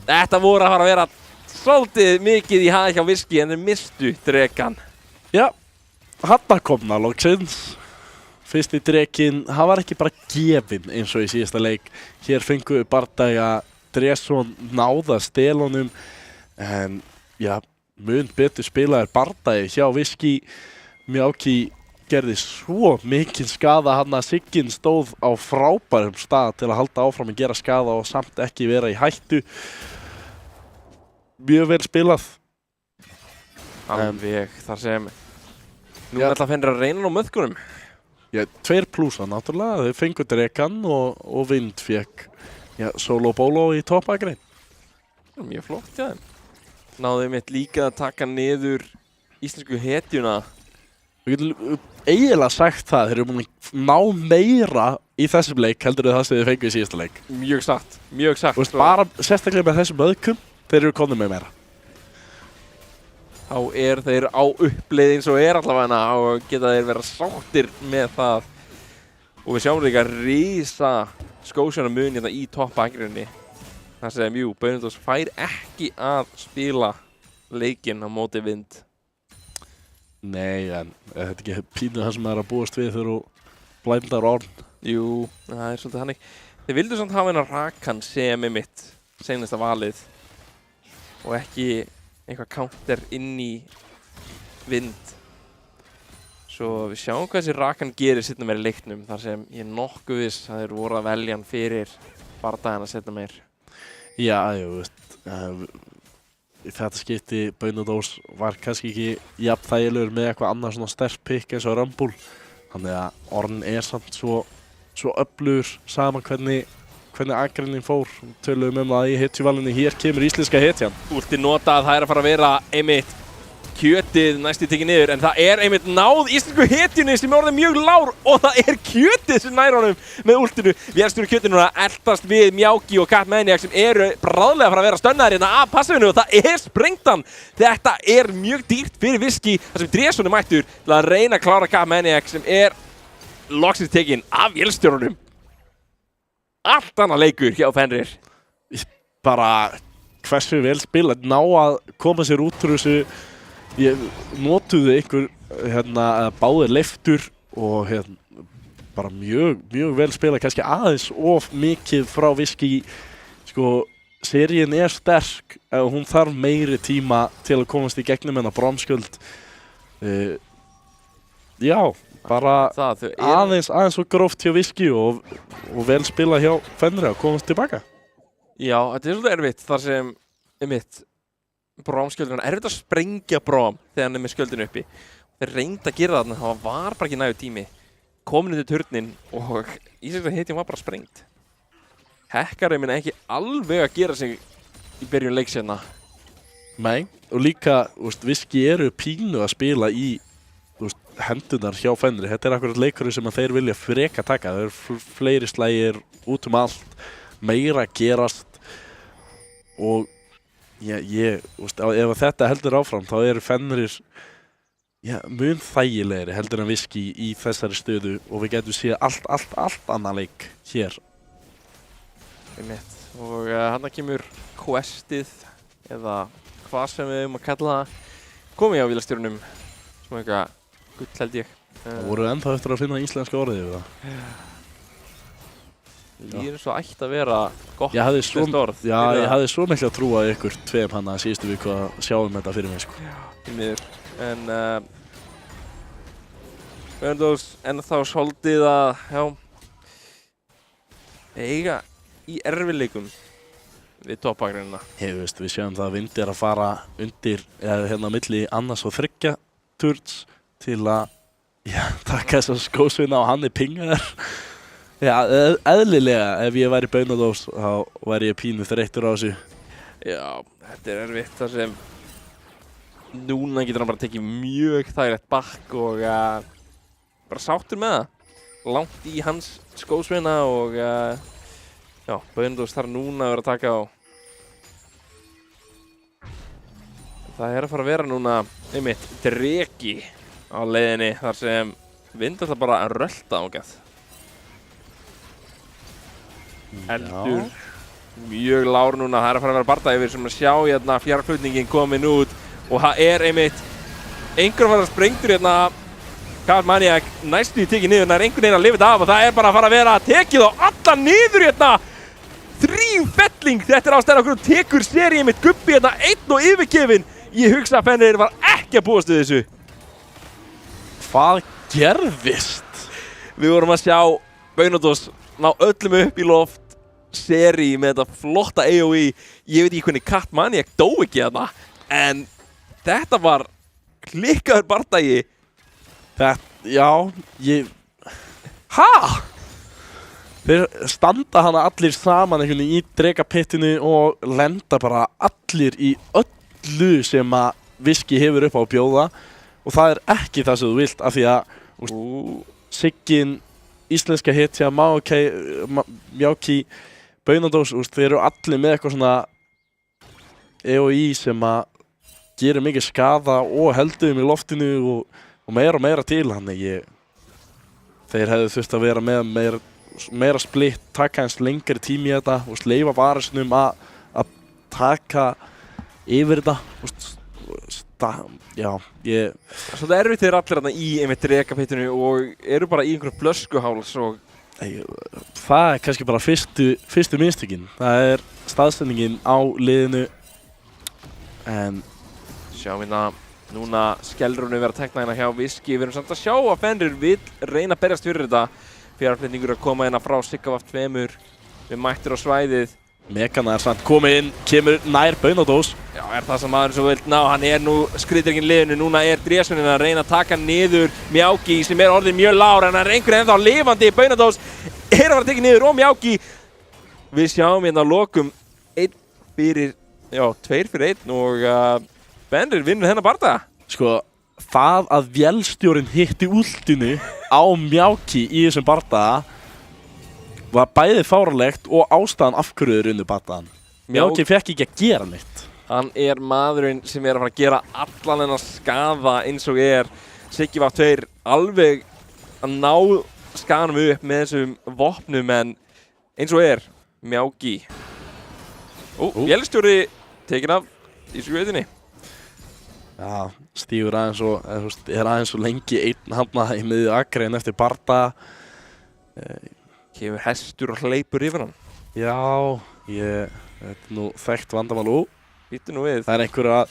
Þetta voru að fara að vera svolítið mikið í hjá Viski en þeir mistu drekan. Já, hann komna loksins. Fyrsti drekinn, hann var ekki bara gefinn eins og í síðasta leik. Hér fengu við bardagja Dresson náða stelunum en já, mun betur spilaðir bardagi hjá Viski. Mjáki gerði svo mikinn skada hann að Siggin stóð á frábærum stað til að halda áfram að gera skada og samt ekki vera í hættu. Mjög vel spilað. Alveg þar sem nú ætla að Fenrir að reyna á möðkunum. Já, 2 plussa náttúrulega. Þau fengu drekan og Vind fekk solo bolo í toppakrein. Mjög flott hjá þeim. Náðu mitt líka að taka niður íslensku hetjuna. Við getum eiginlega sagt það, þeir eru búin að ná meira í þessum leik heldur það sem þið fengu í síðasta leik. Mjög satt, mjög satt. Þú veist, bara sérstaklega með þessum öðkum, þeir eru konum með meira. Þá er þeir á uppleið eins og er allavega og geta þeir vera sáttir með það. Og við sjáum líka risa skósjana mun hérna í toppakrinni. Það sem Beinadós fær ekki að spila leikinn á móti Vind. Nei, en þetta ekki pínu það sem er að búast við þegar þú blændar orn. Jú, það er svolítið hannig. Þeir vildu samt hafa hennar Rakan sem mitt seinasta valið og ekki eitthvað counter inn í Vind. Svo við sjáum hvað þessi Rakan gerir seinna meir í leiknum þar sem ég er nokkuð viss að þeir voru að velja hann fyrir bardagana seinna meir. Já, ég veist, í þetta skipti Beinadós var kannski ekki jafn þægilegur með eitthvað annað svona sterk pick eins og Rumble. Þannig að orn er samt svo öflugur sama hvernig hvernig aðgreining fór. Töluðum það í hetjuvalinu, hér kemur íslenska hetjan. Últi notað, það að fara að vera einmitt kjötið næstu tekið niður, en það einmitt náð íslensku hetjunni sem orðið mjög lár og það kjötið sem nær honum með últinu. Vélstjóri kjötið núna eldast við Mjauki og Cat Maniac sem eru bráðlega að fara að vera stönnaðir hérna af passivinu og það sprengtan. Þetta mjög dýrt fyrir Viski þar sem Dresson mættur til að reyna að klára Cat Maniac sem loksins tekinn af vélstjórunum. Allt annað leikur hjá Fenrir. Bara hversu vel spila, ná að koma sér út úr þessu. Ég notuði báðir leiftur og bara mjög vel spila, kannski aðeins of mikið frá Viski. Sko, seríin sterk, hún þarf meiri tíma til að komast í gegnum hennar brámskjöld. Já, bara aðeins svo gróft hjá Viski og vel spila hjá Fenrir að komast tilbaka. Já, þetta svolítið erfitt þar sem Brám-skjöldin erfitt að sprengja Brám þegar hann með skjöldinu uppi. Þeir reyndu að gera það, það var bara ekki nægur tími. Komin undir turnin og íslenska hetjan var bara sprengt. Hekkari minna ekki alveg að gera sig í byrjun leiksérna. Nei, og líka Viski pínu að spila í hendunar hjá Fenrir. Þetta akkurat leikurinn sem þeir vilja freka taka. Það fleiri slægir út allt, meira gerast og ef þetta heldur áfram þá Fenrir mun þægilegri heldur en Viski í þessari stöðu og við getum séð allt annað leik hér. Og hann kemur questið eða hvað sem við að kalla það komið á vélstjórunum sem eitthvað gull held ég. Það voru ennþá eftir að finna íslenska orðið við það. Líður svo ætti að vera gott orð. Já, ég hafði svo miklu að trúa ykkur tveim hann að síðustu viku að sjáum þetta fyrir mig, sko. Í miður. En Böndos ennþá svolítið að eiga í erfiðleikum við toppakgreinina. Við sjáum það að Vind að fara undir milli annars og 3 turns til að taka þessa skósvinna og hann pingaður. Já, eðlilega ef ég væri Böndos þá væri ég pínu þreyttur á þessu. Já, þetta erfitt þar sem núna getur hann bara tekið mjög þægilegt bakk og bara sáttur með það. Langt í hans skósvinna og Böndos þarf núna að vera að taka á. Það að fara að vera núna einmitt dreki á leiðinni þar sem Vind ætla bara að rölta ágæð. Eldur mjög lár núna, það að fara að vera barda yfir sem að sjá fjarflutningin komin út og það einmitt einhver að fara sprengtur Cat Maniac næstu í tekið niður, það einhvern veginn að lifa þetta af og það bara að fara að vera tekið á allan niður þrýfelling, þetta ástæðan okkur og tekur seríið mitt Gubbi einn og yfirgefinn. Ég hugsa að Fenrir var ekki að búast við þessu. Hvað gerðist? Við vorum að sjá Böndos ná öllum upp í loft serí með þetta flotta AOE. Ég veit ekki hvernig Cat Maniac dó ekki en þetta var klikkaður bardagi. Þeir standa hana allir saman í drekapittinu og lenda bara allir í öllu sem að Viski hefur upp á að bjóða og það ekki það sem þú vilt af því að Siggin, íslenska hetja, Mjauki, Böndos, þeir eru allir með eitthvað svona EOI sem að gera mikið skaða og heldur í loftinu og meira til hann. Þeir hefðu þurft að vera með meira splitt, taka hans lengri tími í þetta og leyfa varisnum að taka yfir þetta. Svolítið erfitt þeir allir í einmitt drekapittinu og eru bara í einhverju flöskuháls og það kannski bara fyrstu mistökin. Það staðsendingin á liðinu en sjáum núna skellrunni vera að tekna hjá Viski. Við erum samt að sjá að Fenrir vill reyna að berjast fyrir þetta. Fjarflutningur að koma frá Sigavaf 2 við mættir á svæðið. Megana samt komið inn, kemur nær Böndos. Já, það sem maður sem vill ná, hann nú skriðdrekinn liðinu, núna Dressonin að reyna að taka niður Mjauki sem orðið mjög lár en hann einhvern ennþá lifandi. Böndos að fara að tekja niður og Mjauki við sjáum hérna að lokum 2 fyrir 1 og Fenrir vinnur þennan bardaga. Sko, það að vélstjórinn hitti últinu á Mjáki í þessum bardaga var bæði fáralegt og ástæðan af hverju þeir unnu bardagan. Mjáki fekk ekki að gera neitt. Hann er maðurinn sem er að fara að gera allan þennan skaða eins og er. Siggi var 2 alveg að ná skaðanum upp með þessum vopnum en eins og er Mjáki. Vélstjóri tekin af í skveitinni. Já, stígur aðeins og er aðeins og lengi einn hafna í miðju akrein eftir bardaga. Kemur hestur og hleypur yfir hann. Já, þetta er nú þekkt vandamál. Býttu nú við. Það er einhver að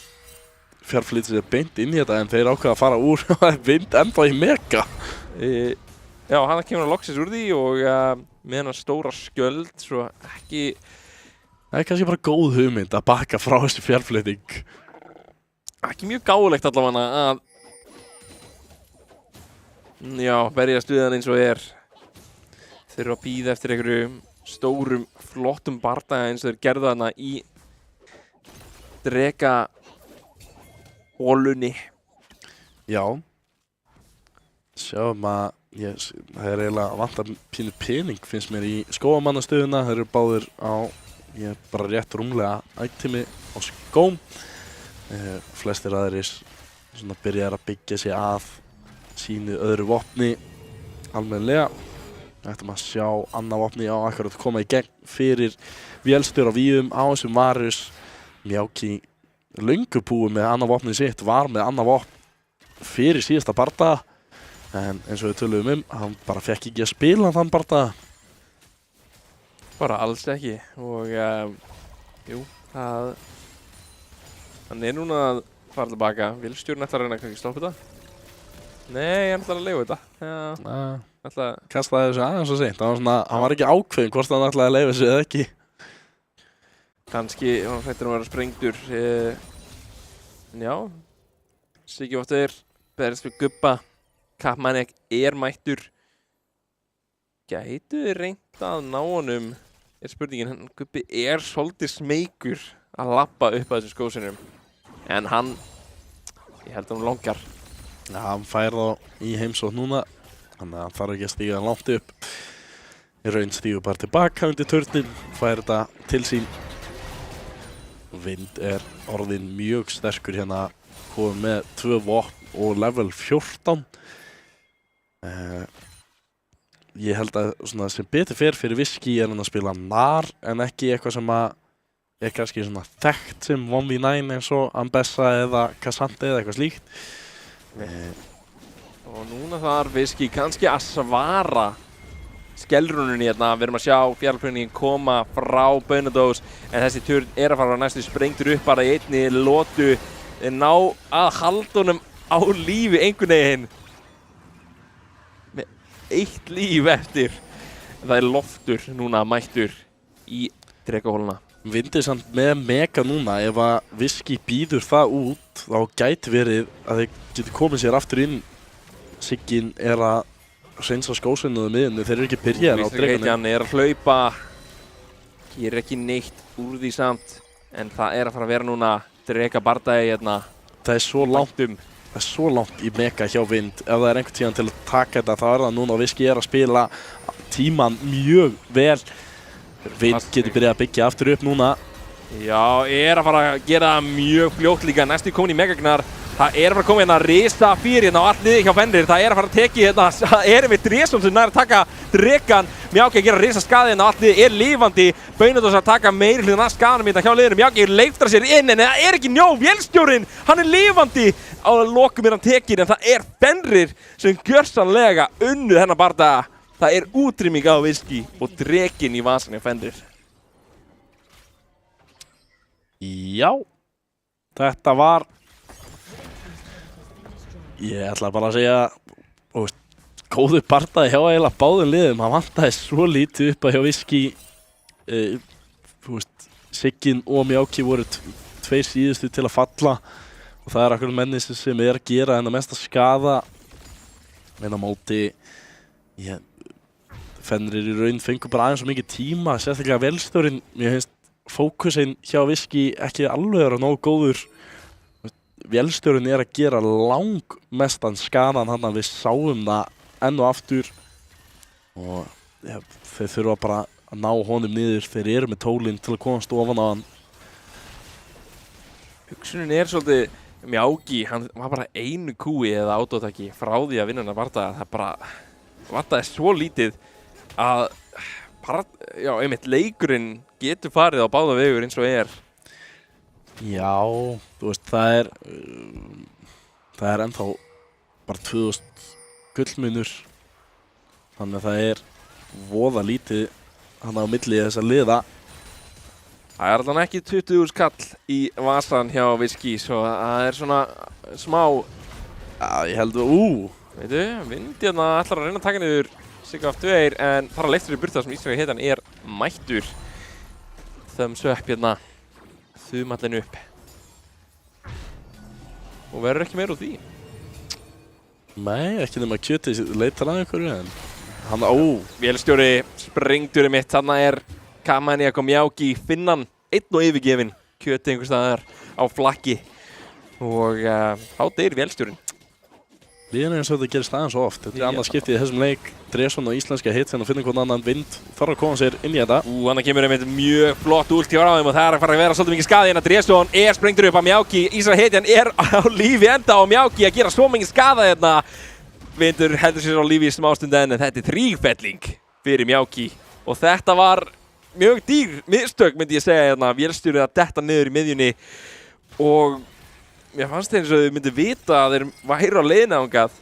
fjárflýta sér beint inn í þetta en þeir ákveða að fara úr og það er vind ennþá í mega. Já, hann kemur að loksins úr því og með hennar stóra skjöld svo ekki... Það er kannski bara góð hugmynd að baka frá þessu fjárflýting. Ekki mjög gáðulegt allavega að... Já, berjast við hann eins og er. Þurfa að bíða eftir einhverjum stórum, flottum bardaga eins og þeir gerðu þarna í Dreka-holunni. Já. Sjáum að það er eiginlega vantar pínu pening finnst mér í skóamannastöðuna. Þeir eru báðir á, bara rétt rúmlega ættimi á skóm. Flestir aðrir svona byrjar að byggja sig að sínu öðru vopni almennilega. Ættum að sjá annað vopni á akkurat koma í gegn fyrir vélstjóra víum á þessum Varus. Mjáki löngu búið með annað vopnið sitt, var með annað vopn fyrir síðasta bardaga. En eins og við töluðum hann bara fekk ekki að spila þann bardaga. Bara alls ekki og jú, hann er núna að fara tilbaka. Vélstjórinn ætlar að reyna kannski að stoppa þetta. Nei, hann ætlar að leifa þetta. Já. Kastaði þessu aðeins og seint. Hann var ekki ákveðinn hvort hann ætlaði að leifa þessu eða ekki. Kannski hann hættir að vera sprengdur. Já. Siggi Vottur berist við Gubba. Kappmannek er mættur. Gætu þið reynt að ná honum? Er spurningin, Gubbi er svolítið smeykur að labba upp að þessum skósinum. En hann, ég held að hann longar. Já, hann fær þá í heimsókn núna. Þannig að hann þarf ekki að stíga langt upp. Í raun stígur bara tilbaka undir turnin. Fær þetta til sín. Vind er orðin mjög sterkur hérna. Komið með 2 vopn og level 14. Ég held að svona, sem betur fer fyrir Viski er hann að spila Nar en ekki eitthvað sem að er kannski svona þekkt sem 1v9 eins og Ambessa eða Cassandra eða eitthvað slíkt. Og núna þarf Viski kannski að svara skellrúnunni hérna. Við erum að sjá fjárplöningin koma frá Baunadós en þessi turn er að fara næstu sprengtur upp bara í einni lotu. Þeir ná að halda honum á lífi einhvern veginn. Með 1 líf eftir. Það er Loftur núna mættur í Drekahóluna. Vindið samt með mega núna, ef að Viski býður það út þá gæti verið að þeir geti komið sér aftur inn. Siggin er að hreinsa skósvinnuðu miðunni, þeir eru ekki byrjaðir á dreganum. Hann er að hlaupa, gerir ekki neitt úr því samt, en það er að fara að vera núna Drekabardagi hérna. Það er svo langt í mega hjá Vind. Ef það er einhvern tíðan til að taka þetta þá er það núna og Viski er að spila tíman mjög vel. Vind getur byrjað að byggja aftur upp núna. Já, er að fara að gera það mjög fljótt líka. Næstu komin í megagnar. Það er að fara að koma hérna að risa fyrir hérna á allt liði hjá Fenrir. Það er að fara að teki hérna, það er við Dresson sem nær að taka Drekan. Mjáki að gera risa skaði hérna á allt liði, er lifandi. Baunadós að taka meiri hlutin af skaðanum hérna hjá liðinu. Mjáki leiftar sér inn en það er ekki njó. Vélstjórinn, hann er lifandi. Á lokum er hann tekin en það er Fenrir sem gjörsamlega unnu þennan bardaga. Það er útrýming á Viski og Drekinn í vasann hjá Fenrir. Já, þetta var... Ég ætla bara að segja, góðu bardaði hjá eiginlega báðum liðum. Hann vantaði svo lítið upp að hjá Viski. Siggin og Mjáki voru 2 síðustu til að falla. Og það er akkur menni sem er að gera hennar mesta skaða. En á móti, Fenrir í raun fengur bara aðeins svo mikið tíma, sérstaklega velstjórinn. Mér finnst fókusinn hjá Viski ekki alveg vera nógu góður. Velstjórinn að gera langmestan skaðan hann að við sáum það enn og aftur. Og ja, þeir þurfa bara að ná honum niður. Þeir eru með tólinn til að komast ofan á hann. Hugsunin svolítið Miyagi, hann var bara einu kúi eða autótaki frá því að vinna hennar bardaga. Það bara vantaði svo lítið að einmitt leikurinn getur farið á báða vegur eins og Já, þú veist, það er ennþá bara 2000 gullmunur. Þannig að það voða lítið hann á milli þess að liða. Það allan ekki 20.000 kall í vasan hjá Viski, svo það svona smá, Ég held veitu, Vindi hérna ætlar að reyna að taka niður Sigga af 2 en þar að leiftur í burta sem íslenska heitan mættur. Thumbs up hérna, þumallin upp. Og verður ekki meira úr því. Nei, ekki nema kjötið leitar að einhverju en hann, Vélstjóri, sprengtur mitt, þarna Kamani og Miyagi finnan, einn og yfirgefinn, kjötið einhvers staðar á flakki. Og þá deyr vélstjórinn. Líðan eins og þetta gerist aðeins svo oft. Þetta annað skiptið í þessum leik. Dreson og íslenska hitt og finna hvern annan Vind. Þarf að koma sér inn í þetta. Þannig kemur einmitt mjög flott últ hjá ráðum og það að fara að vera svolítið mikið skaði hérna. Dreson sprengtur upp af Miyagi. Ísra hitjan á lífi enda og Miyagi að gera svo mikið skaða hérna. Vindur heldur sér á lífi í smástund en þetta þrífelling fyrir Miyagi. Og þetta var mjög dýr mistök myndi ég segja hérna. Vélstjórinn að detta niður í miðjunni og mér fannst eins og þau myndi vita að þeir væru á leiðina þangað.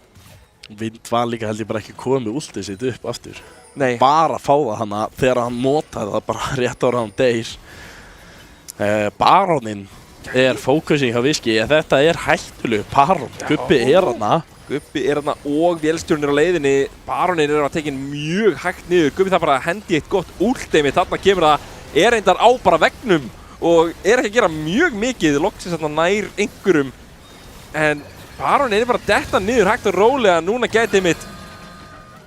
Vind var líka held ég bara ekki komið últið sitt upp aftur. Nei. Bara að fá það hana þegar hann notaði það bara rétt ára hann deyr. Baróninn fókusinn hjá Viski. Þetta hættulegu Barón. Gubbi hana. Gubbi hana og vélstjórinn á leiðinni. Baróninn að tekinn mjög hægt niður. Gubbi það bara hendi eitt gott últ einmitt. Þarna kemur það, reyndar á bara veggnum. Og ekki að gera mjög mikið, loksins þarna nær einhverjum. En Baróninn bara detta niður hægt og rólega. Núna gæti einmitt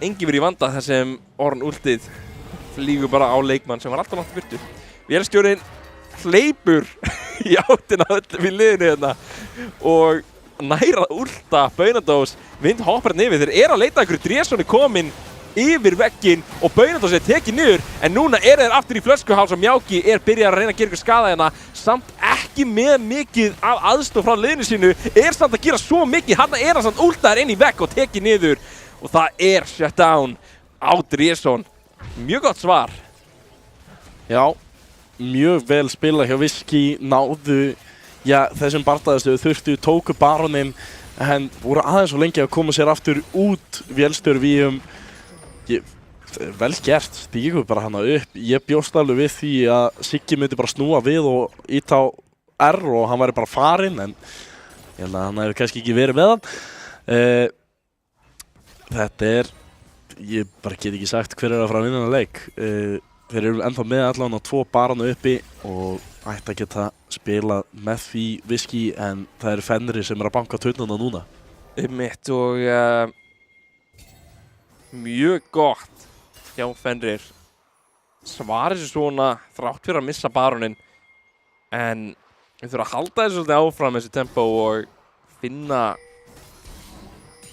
enginn verið í vanda þar sem Orn últið flýgur bara á leikmann sem var alltaf langt í burtu. Vélstjórinn hleypur í áttina öllum í liðinu hérna. Og nær að últa Baunadós. Vind hoppar hérna yfir. Þeir að leita einhverju. Dreson kominn yfir vegginn og Baunadós tekið niður en núna þeir aftur í flöskuháls og Miyagi byrjað að reyna að gera ykkur skaða hérna samt ekki með mikið af aðstoð frá liðinu sínu samt að gera svo mikið hann hann samt últaður inn í vegg og tekið niður og það shutdown á Dreson. Mjög gott svar. Já, mjög vel spilað hjá Viski, náðu þessum bardaðastöðu þurftu, tóku Baróninn en voru aðeins svo lengi að koma sér aftur út vélstjórvíum. Vel gert, stígu bara hana upp. Ég bjóst alveg við því að Siggi myndi bara snúa við og íta á R og hann væri bara farinn en ég held að hann hefur kannski ekki verið með hann. Þetta ég bara get ekki sagt hver að fara að vinna þennan leik. Þeir eru ennþá með allan á 2 barana uppi og ætti að geta spilað með því Viski en það eru Fenrir sem að banka turnana núna. Mitt og mjög gott hjá Fenrir. Svarið sér svona þrátt fyrir að missa Baróninn en við þurfum að halda þessu svolítið áfram þessu tempo og finna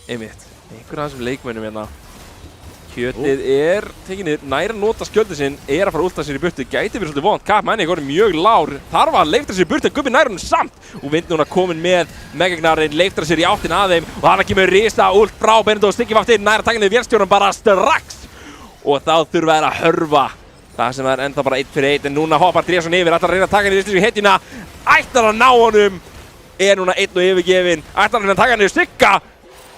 einhverja af þessum leikmönnum hérna. Kjötið tekið niður, nær að nota skjöldið sinn, að fara að últa sér í burtu, gæti verið svolítið vont. Kamani mjög lár, þarf að leiftra sér í burtu, Gubbi nær hún samt og Vind núna komin með Megagnarinn, leiftra sér í áttina að þeim og hann kemur risa últ frá Baunadós, Siggi vaftinn, nær að taka niður vélstjóran bara strax og þá þurfa þeir að hörfa. Það sem ennþá bara 1 fyrir 1 en núna hoppar Dreson yfir, ætlar að reyna að taka niður íslensku heitina, ætlar að ná honum, núna 1 og yfirgefinn, ætlar að reyna að taka niður Sigga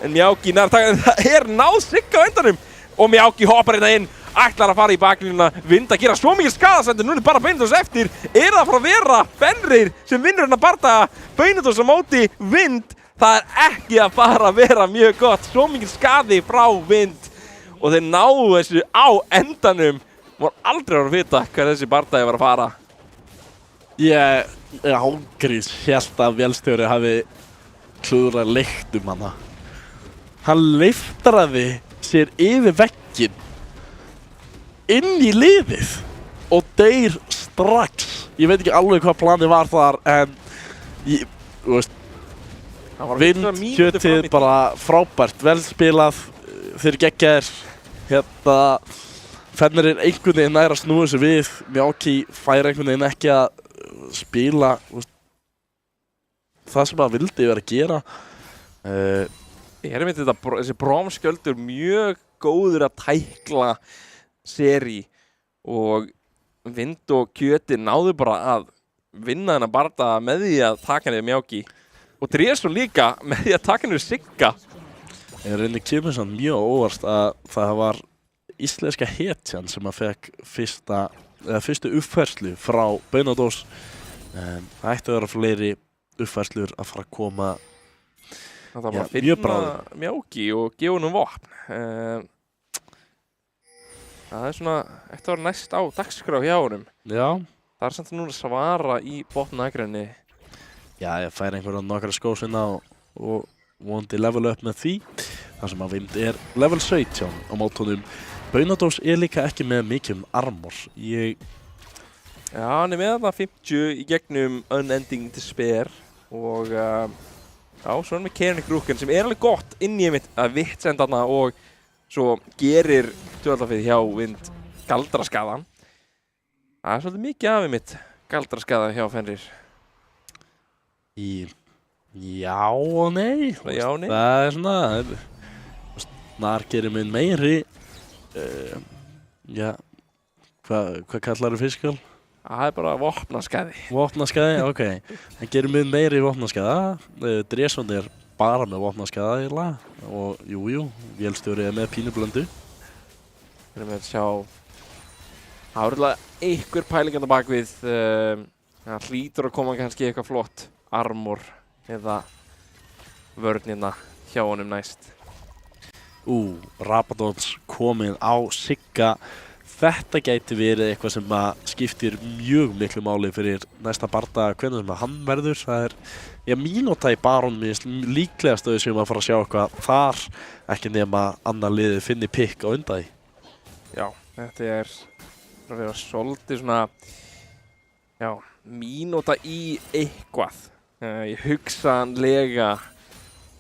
en Miyagi nær að taka niður, það náð Sigga á endanum. Og Miyagi hoppar hérna inn, ætlar að fara í baklínuna, Vind að gera svo mikið skadasendur, núna bara Baunadós eftir, það að fara að vera Fenrir sem vinnur hérna bardaga, Baunadós á móti Vind, það ekki að fara að vera mjög gott, svo mikið skadi frá Vind og þeir náðu þessu á endanum, voru aldrei að vita hvað þessi bardagi var að fara. Ég ágrís hélt að vélstjóri hafi klúðrað leiktum hana. Hann leiftraði sér yfir vegginn inn í liðið og deyr strax. Ég veit ekki alveg hvað planið var þar, en þú veist, Vind, kjötið bara frábært, vel spilað, þeir geggjaðir. Hérna, Fenrir einhvern veginn nær að snúa þessu við, Mjálki fær einhvern veginn ekki að spila það sem hann vildi vera að gera. Ég er myndið þessi Bromskjöldur mjög góður að tækla seri og Vind og Kjöti náðu bara að vinna þennan barda með því að taka niður Mjálki og Dresson líka með því að taka niður Sigga. Ég reynir kemur samt mjög óvart að það var íslenska hetjan sem að fekk fyrstu uppfærslu frá Baunadós. Það ætti að vera fleiri uppfærslur að fara að koma. Það var að finna Mjálki og gefa honum vopn. Það er svona, ætti að vera næst á dagskrá hjá honum. Já. Það er samt núna svara í botnagrenni. Já, ég fær einhverja nokkra skó sinna og vonandi level upp með því. Það sem að Vind er level 17 á mótunum. Baunadós er líka ekki með mikið armor. Já, hann er með þarna 50 í gegnum Unending Despair og já, svo er með Kernik Rúken sem er alveg gott inn í einmitt að vittsenda þarna og svo gerir tvöldafið hjá Vind galdraskaðan. Það er svolítið mikið af einmitt galdraskaða hjá Fenrir. Já og nei. Já og nei. Það er svona, snar gerir minn meiri. Já, hvað kallar þú fiskal? Það er bara vopnaskaði. Vopnaskaði, ok. Það gerir minn meiri vopnaskaða. Dresson er bara með vopnaskaða eiginlega. Og jú, vélstjóri er með pínublöndu. Við erum að sjá, það er alltaf einhver pælinganda bakvið. Það hlýtur að koma kannski eitthvað flott armor eða vörnina hjá honum næst. Rabadons komið á Sigga. Þetta gæti verið eitthvað sem að skiptir mjög miklu máli fyrir næsta barda hvernig sem að hann verður. Það er mínúta í Baron líklegast að við séum að fara að sjá eitthvað þar, ekki nema annar liðið finni pikk á undan því. Já, þetta er að vera svolítið svona, já, mínúta í eitthvað. Ég hugsanlega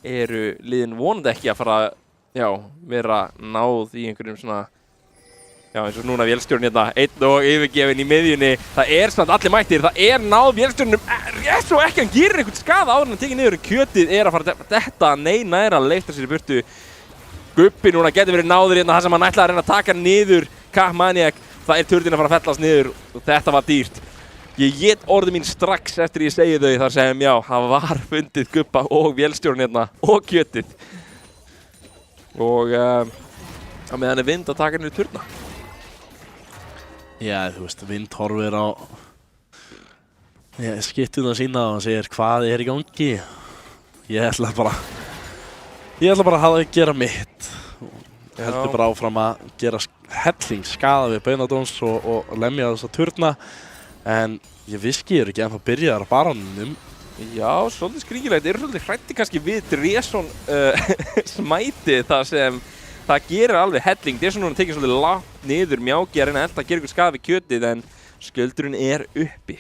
eru liðin vonandi ekki að fara að vera náð í einhverjum svona, já, eins og núna vélstjórinn hérna, einn og yfirgefinn í miðjunni. Það er samt allir mættir, það er náð vélstjórnum, rétt svo ekki, hann gerir einhvern skada áður en hann tekið niður. Kjötið er að fara að detta, næra leifta sér í burtu. Gubbi núna getur verið náður hérna, það sem hann ætlaði að reyna að taka niður Capmaniac. Það er turninn að fara að fellast niður og þetta var dýrt. Ég get orðið mín strax eftir ég segi þau þar sem, já, það var fundið Gubba og vélstjórinn hérna og Kjötið. Og á meðan er Vind að taka niður turna. Já, þú veist, Vind horfir á skyttuna sína og segir hvað er í gangi. Ég ætla bara að gera mitt. Heldur bara áfram að gera helling skada við Baunadons og lemja þessa turna. En ég viski ég ekki ennþá byrjaðar á Baronum. Já, svolítið skringilegt. Eru svolítið hræddir kannski við Dresson smæti þar sem það gerir alveg helling. Dresson núna tekið svolítið lágt niður, Mjálki að reyna að elda að gera ykkur skada við Kjötið en skjöldurinn er uppi.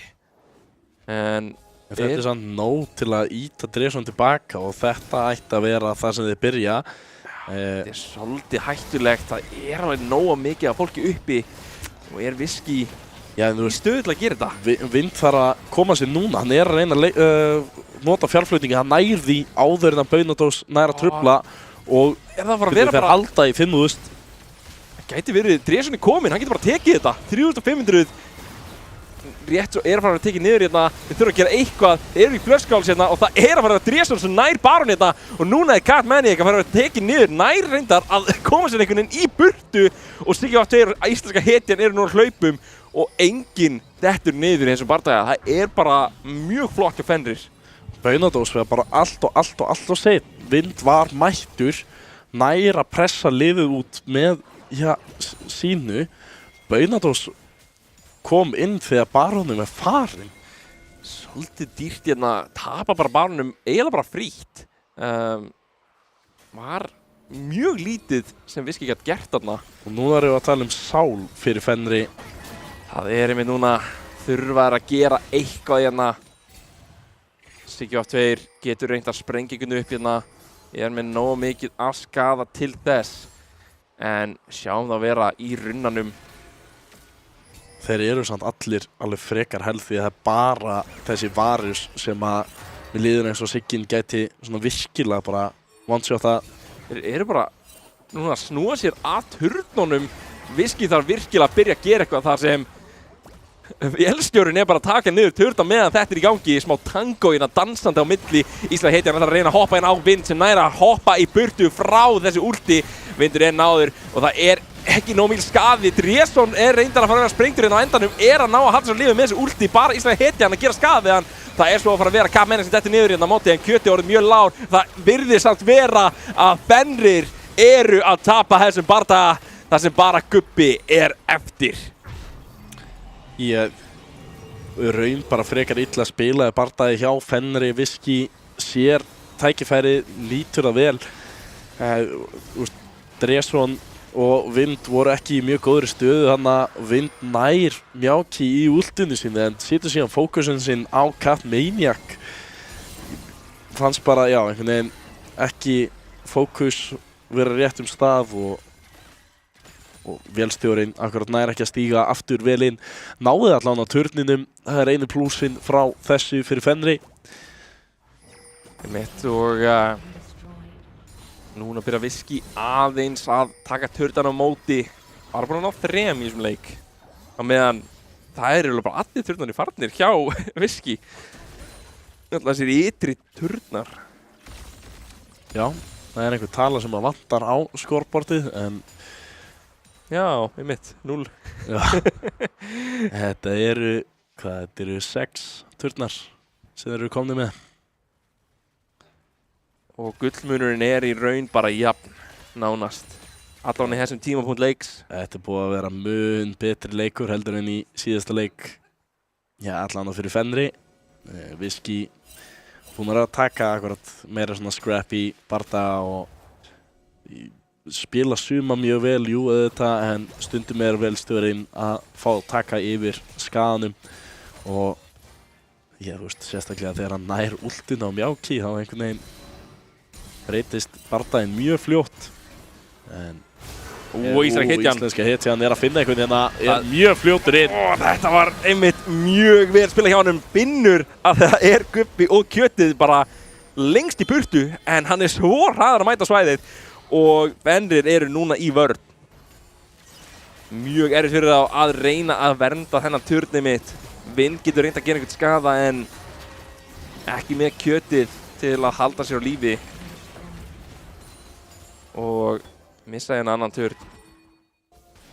En þetta er samt nóg til að ýta Dresson tilbaka og þetta ætti að vera það sem þið byrja. Þetta er svolítið hættulegt. Það er alveg nóga mikið af fólki uppi og er viski í stöðu til að gera þetta. Vind þarf að koma sér núna. Hann er að reyna að nota fjárflutningi. Hann nær því áður en að Baunadós nær að trufla og getur fer halda í 5.000. Það gæti verið Dresson er kominn. Hann getur bara tekið þetta. 3500. Rétt svo er að fara að tekið niður hérna. Þeir þurfa að gera eitthvað. Þeir eru í flöskáls hérna og það er að fara að Dresson sem nær Baron hérna. Og núna er Capmaniac að fara að tekið niður. Nær reyndar að koma sér einhvern veginn í burtu og Sigga tveir íslenska hetjan eru nú á hlaupum og enginn dettur niður eins og bardaga. Það er bara mjög flott hjá Fenrir. Baunadós var bara allt og seint. Vind var mættur, nær að pressa liðið út með sínu. Baunadós kom inn þegar Baronum er farin. Svolítið dýrt hérna, tapa bara Baronum eiginlega bara frítt. Var mjög lítið sem Viski gætt gert þarna. Og nú erum við að tala sál fyrir Fenri. Það einmitt núna þurfa að gera eitthvað hérna. Siggi of 2 getur reynt að sprengja einhvern upp hérna. Með nógu mikið að skaða til þess. En sjáum það vera í runnanum. Þeir eru samt allir alveg frekar held því að það er bara þessi Varus sem að við líður eins og Siggin gæti svona virkilega bara one-shota. Þeir eru bara núna að snúa sér að turnunum. Viski þarf virkilega að byrja að gera eitthvað þar sem vélstjórinn bara að taka niður turna meðan þetta í gangi. Smá tango hérna dansandi á milli. Ísland heitir hann að reyna að hoppa inn á Vind sem næra að hoppa í burtu frá þessu últi. Vindur náður og það ekki nóg mikil skaði. Dresson reyndar að fara að vera sprengtur hérna á endanum. Að ná að halda sér lífið með þessu últi. Bara Ísland heitir hann að gera skaði við hann. Það svo að fara að vera K-mennin sem dettur niður hérna á móti en Kjöti orðið mjög lár. Það virðist samt vera að Fenrir eru að tapa þessum bardaga þar sem bara Gubbi eftir. Ég raun bara frekar illa spilaði bardagi hjá Fenri. Viski sér tækifæri, lítur það vel. Dresson og Vind voru ekki í mjög góðri stöðu þannig að Vind nær Mjáki í últinu sinni en setur síðan fókusin sinn á Cat Maniac. Fannst bara, já, einhvern veginn ekki fókus vera rétt stað og vélstjórinn akkurat nær ekki að stíga aftur vel inn. Náði allan á turninum, það einu plúsin frá þessu fyrir Fenri. Mitt og núna byrja Viski aðeins að taka turnan á móti. Bara búin að ná 3 í þessum leik. Á meðan það eru bara allir turnarnir farnir hjá Viski. Alltaf þessir ytri turnar. Já, það er einhver tala sem að vantar á skorbortið en já, mitt, 0. Þetta eru 6 turnar sem þeir eru komnir með. Og gullmunurinn í raun bara jafn, nánast. Allan í þessum tímapunkt leiks. Þetta búið að vera mun betri leikur heldur en í síðasta leik. Já, allan fyrir Fenri. Viski búin að taka akkurat meira svona scrappy bardaga og spila suma mjög vel, jú auðvitað, en stundum vélstjórinn að fá að taka yfir skaðanum og já, þú veist, sérstaklega þegar hann nær últinu á Mjáki þá einhvern veginn breytist bardaginn mjög fljótt en íslenska hetjan að finna einhvern veginn mjög fljótur inn. Þetta var einmitt mjög vel spilað hjá honum. Finnur að það Gubbi og Kjötið bara lengst í burtu en hann svo hraður að mæta svæðið og Fenrir eru núna í vörn. Mjög erfitt fyrir þá að reyna að vernda þennan turni mitt. Vind getur reynt að gera einhvern skaða en ekki með Kjötið til að halda sér á lífi. Og missa hérna annan turn.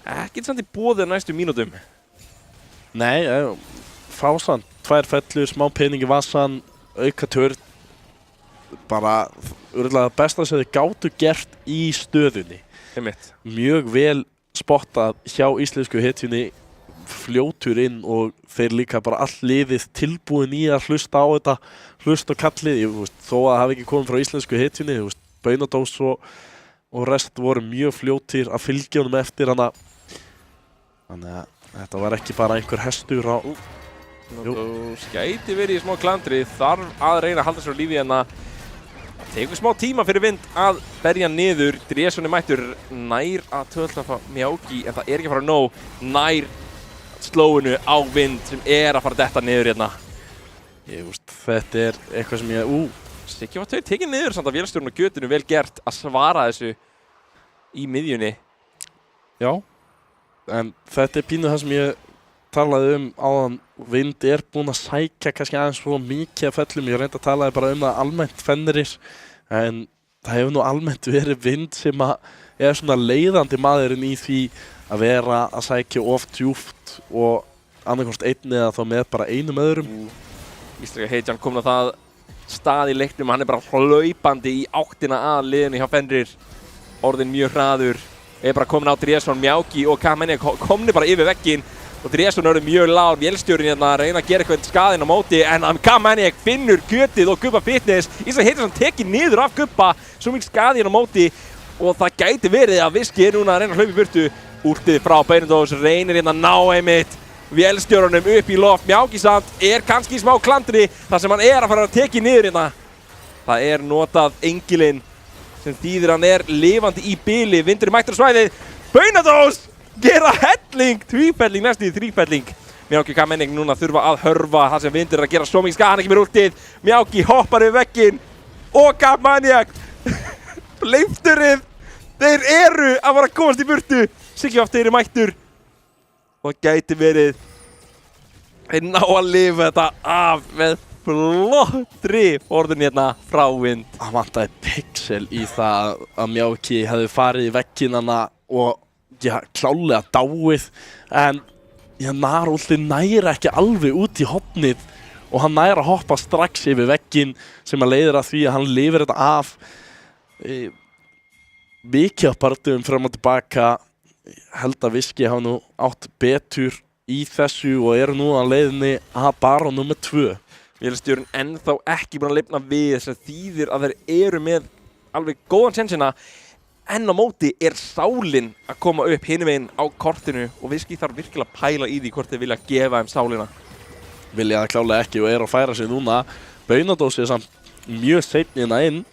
Ekkert samt í boði næstu mínútum. Nei, fásan, 2 fellur, smá pening í vassan, auka turn. Bara örugglega besta sem þið gátu gert í stöðunni. Einmitt. Mjög vel spottað hjá íslensku hetjunni, fljótur inn og þeir líka bara all liðið tilbúin í að hlusta á þetta, hlusta á kallið, þó að það hafi ekki komið frá íslensku hetjunni, Baunadós og rest voru mjög fljótir að fylgja honum eftir hana. Þannig að þetta var ekki bara einhver hestur á... Gæti verið í smá klandri, þarf að reyna að halda sér á lífi hérna. Tekur smá tíma fyrir Vind að berja niður. Dresson mættur nær að tvöldlafa Mjáki en það ekki að fara nóg. Nær slóinu á Vind sem að fara að detta niður hérna. Þetta eitthvað sem ég... Siggi var tekið niður samt að vélstjórinn og Götinu vel gert að svara þessu í miðjunni. Já, en þetta pínu það sem ég talaði áðan. Vind búinn að sækja kannski aðeins svo mikið af fellum. Ég reyndi að talaði bara það almennt Fenrir en það hefur nú almennt verið Vind sem svona leiðandi maðurinn í því að vera að sækja of djúpt og annarkvort einn eða þá með bara einum öðrum. Íslenska hetjan komin á það stað í leiknum, hann bara hlaupandi í áttina að liðinu hjá Fenrir. Orðin mjög hraður, bara komin á Dresson, Mjáki og K-menni komni bara yfir vegginn og Dresson mjög lág, vélstjórinn hérna að reyna að gera eitthvað skaðinn á móti en K-menni finnur Kjötið og Gubba Fitness. Ísland heitir sem tekið niður af Gubba, svo mikið skaðinn á móti og það gæti verið að Viski núna að reyna að hlaupa í burtu. Últið frá Beinadós reynir hérna að ná einmitt vélstjórunum upp í loft. Mjáki samt kannski í smá klandri þar sem hann að fara að teki niður hérna. Það notað engilinn sem þýðir hann lifandi í bili. Vindur mættur á svæðið. Beinadós gera helling, tvífelling næstu í þrífelling. Mjáki Kamenning núna þurfa að hörfa þar sem Vindur að gera svo mikið skaða, hann ekki með últið. Mjáki hoppar við vegginn og Kapmaniak leifturinn. Þeir að fara að komast í burtu. Siggi mættur og það gæti verið þeir ná að lifa þetta af með flottri orðun hérna frá Vind. Það vantaði pixel í það að Mjáki hefði farið í vegginana og klálega dáið, en Narúlti næra ekki alveg út í hornið og hann næra að hoppa strax yfir vegginn sem að leiðir að því að hann lifir þetta af. Mikið af partum fram og tilbaka. Held að Viski hafa nú átt betur í þessu og nú á leiðinni að bara nummer 2. Vélstjórinn ennþá ekki búin að lifna við sem þýðir að þeir með alveg góðan sénsina, en á móti sálin að koma upp hinum veginn á kortinu og Viski þarf virkilega að pæla í því hvort þeir vilja gefa þeim sálina. Vilja það klálega ekki og að færa sig núna. Beinadós samt mjög seinna inn,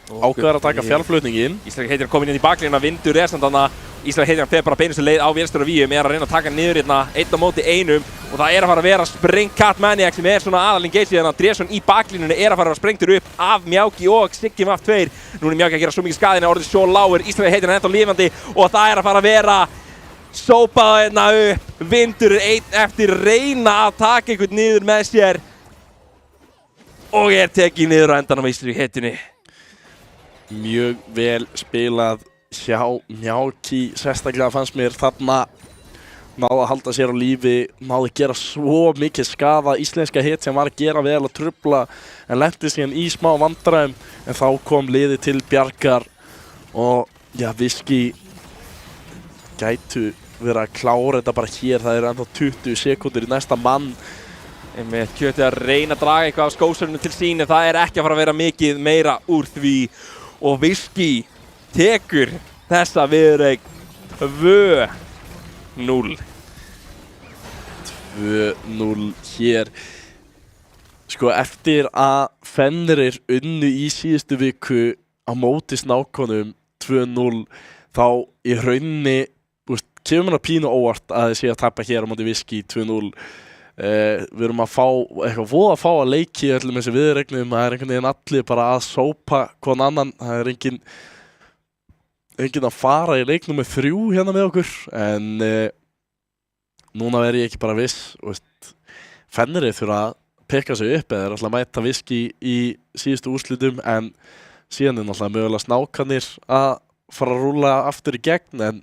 ákveður að taka fjárflutningin. Ísland heitir komin inn í baklínuna, Vindur samt þarna. Ísland heitir fer bara beinustu leið á vélstjóra víum, að reyna að taka niður hérna einn á móti einum og það að fara að vera Spring Kapmaniak sem svona aðal engage hérna. Dresson í baklínunni að fara að sprengtur upp af Mjáki og Siggi af 2. Núna Mjáki að gera svo mikið skaðina, orðið svo lágur. Ísland heitir ennþá lifandi og það að fara að vera sópað hérna upp. Vindur einn eftir, reyna að taka einhvern niður með sér og tekið niður á endanum á Ísland heitinni. Mjög vel spilað hjá Mjáki, sérstaklega fannst mér þarna náði að halda sér á lífi, náði að gera svo mikið skaða. Íslenska hit sem var að gera vel að trufla en lenti síðan í smá vandræðum, en þá kom liðið til bjargar og Viski gætu verið að klára þetta bara hér. Það ennþá 20 sekúndur í næsta mann. Einmitt Kjötið að reyna að draga eitthvað af skósörnum til sín, en það ekki að fara að vera mikið meira úr því og Viski tekur þessa viðureign 2-0. 2-0 hér. Sko eftir að Fenrir unnu í síðustu viku á móti Snákonum 2-0 þá í rauninni kemur mér að pínu óvart að þið sé að tapa hér á móti Viski 2-0. Við erum að fá eitthvað voða að fá að leiki öllum þessi viðureignum. Það einhvern veginn allir bara að sópa hvern annan. Það enginn að fara í leik númer 3 hérna með okkur, en núna ég ekki bara viss. Fenrir þurfa að pekka sig upp eða alltaf mæta Viski í síðustu úrslitum, en síðan alltaf mögulega Snákanir að fara að rúlla aftur í gegn, en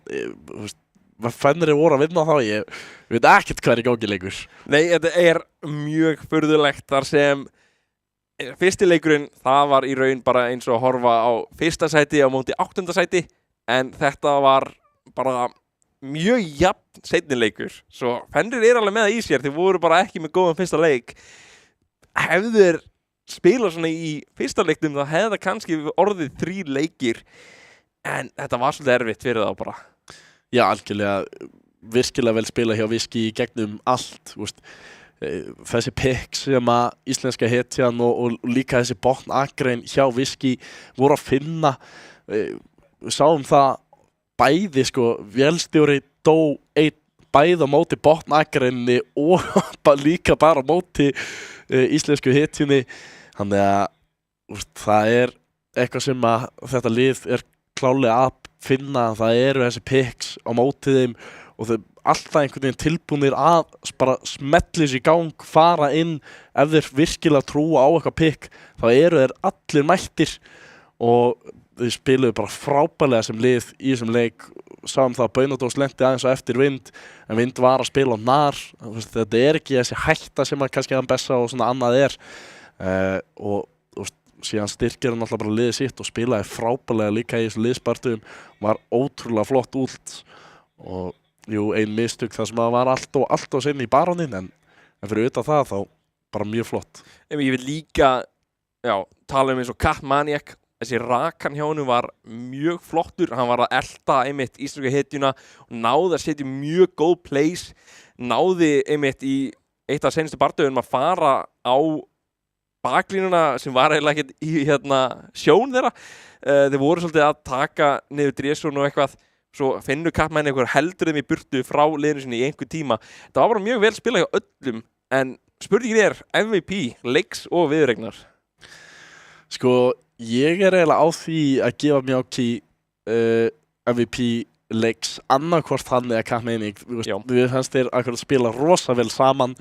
Fenrir voru að vinna þá, ég veit ekkert hvað í gangi leikur. Nei, þetta mjög furðulegt þar sem fyrsti leikurinn, það var í raun bara eins og að horfa á fyrsta sæti á móti 8. sæti, en þetta var bara mjög jafn seinni leikur. Svo Fenrir alveg með það í sér, þeir voru bara ekki með góðan fyrsta leik. Hefðu þeir spilað svona í fyrsta leiknum, þá hefði það kannski orðið 3 leikir, en þetta var svolítið erfitt fyrir þá bara. Já, algjörlega virkilega vel spila hjá Viski í gegnum allt. Þessi pick sem að íslenska hetjan og líka þessi botnakrein hjá Viski voru að finna. Við sáum það bæði, vélstjóri dó einn bæði á móti botnakreinni og líka bara á móti íslensku hetjunni. Þannig að það eitthvað sem að þetta lið klálega að finna. Það eru þessi picks á móti þeim og þau alltaf einhvern veginn tilbúnir að bara smetli sér í gang, fara inn. Ef þeir virkilega trúa á eitthvað pick, þá eru þeir allir mættir og þau spiluðu bara frábærlega sem lið í þessum leik. Sáum það að Beinadós lenti aðeins á eftir Vind, en Vind var að spila á nar. Þetta ekki þessi hætta sem að kannski hann Bessa og svona annað og síðan styrkir hann alltaf bara liðið sitt og spilaði frábærlega líka í þessu liðspartum. Var ótrúlega flott út og ein mistök þar sem að var allt og sinn í barónin, en fyrir utan það þá bara mjög flott. Ég vil líka tala eins og Kapmaniak þessi rakan hjá honum var mjög flottur, hann var að elta einmitt íslensku hetjuna og náði að setja mjög góð plays, náði einmitt í eitt af seinustu bardögunum að fara á baklínuna sem var eiginlega ekkert í sjón þeirra. Þeir voru svolítið að taka niður Drésson og eitthvað, svo finnur kappmenn einhver heldur þeim í burtu frá liðinu sinni í einhver tíma. Það var bara mjög vel spilað hjá öllum, en spurningin MVP, leiks og viðureignar. Sko, ég eiginlega á því að gefa Mjáki MVP leiks annarkvort hann eða kappmenni. Við fannst þeir akkurat spila rosa vel saman.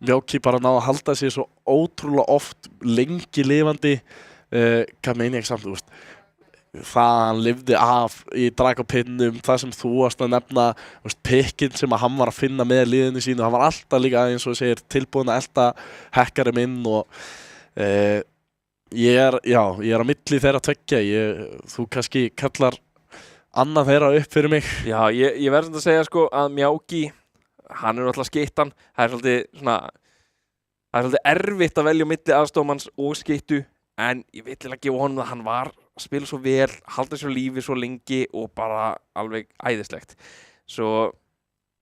Mjáki bara náði að halda sig svo ótrúlega oft lengi lifandi. Kappmenni ekki samt, það hann lifði af í dragapinnum, það sem þú varst að nefna, pikkinn sem að hann var að finna með liðinu sínu, hann var alltaf líka eins og segir tilbúin að elta hekkarum inn og ég er á milli þeirra tveggja, þú kannski kallar annað þeirra upp fyrir mig. Já, ég verð samt að segja sko að Mjáki, hann er alltaf skyttan, það er svolítið erfitt að velja á milli aðstofmanns og skyttu, en ég vil ekki gefa honum að hann var að spila svo vel, halda sér lífi svo lengi og bara alveg æðislegt.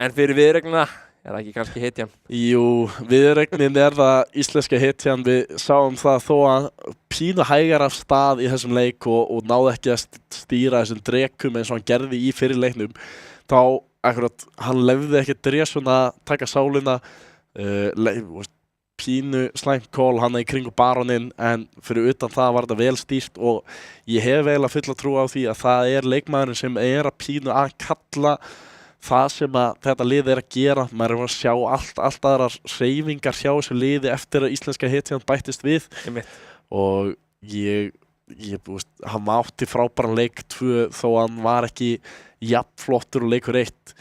En fyrir viðregnina er það ekki kannski hetjan? Jú, viðregnin er það íslenska hetjan. Við sáum það þó að pínu hægar af stað í þessum leik og náði ekki að stýra þessum drekum eins og hann gerði í fyrir leiknum. Þá akkurat, hann lefði ekki Drésson að taka sálina, pínu slæmt kól hann í kringu baróninn, en fyrir utan það var þetta vel stýrt og ég hef eiginlega fulla trú á því að það er leikmaðurinn sem er að pínu að kalla það sem að þetta liði er að gera. Maður er að sjá allt aðrar hreyfingar hjá þessu liði eftir að íslenska hetjan bættist við. Og hann átti frábæran leik 2 þó hann var ekki jafn flottur og leikur 1,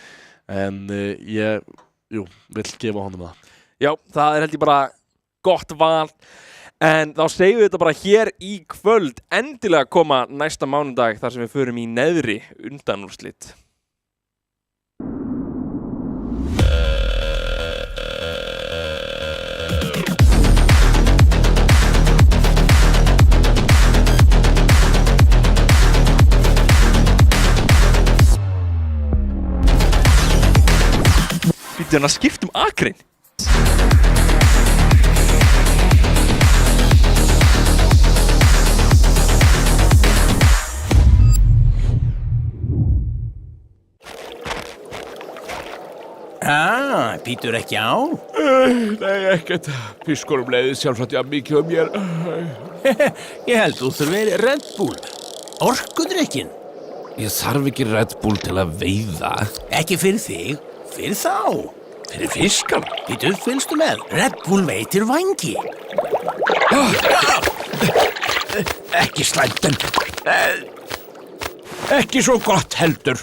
en ég vil gefa honum það. Já, það er held ég bara gott val, en þá segjum við þetta bara hér í kvöld. Endilega koma næsta mánudag þar sem við förum í neðri undanúrslit. Býttu hann að skipta akrein? Býtur ekki á? Nei, ekkert. Fiskur leiðið sjálfsagt mikið mér. Ég held þú þurfir Red Bull. Orkudrykkin. Ég þarf ekki Red Bull til að veiða. Ekki fyrir þig, fyrir þá. Fyrir fiskana? Býtur, fylgstu með. Red Bull veitir vængi. Ekki slæmt, en ekki svo gott heldur.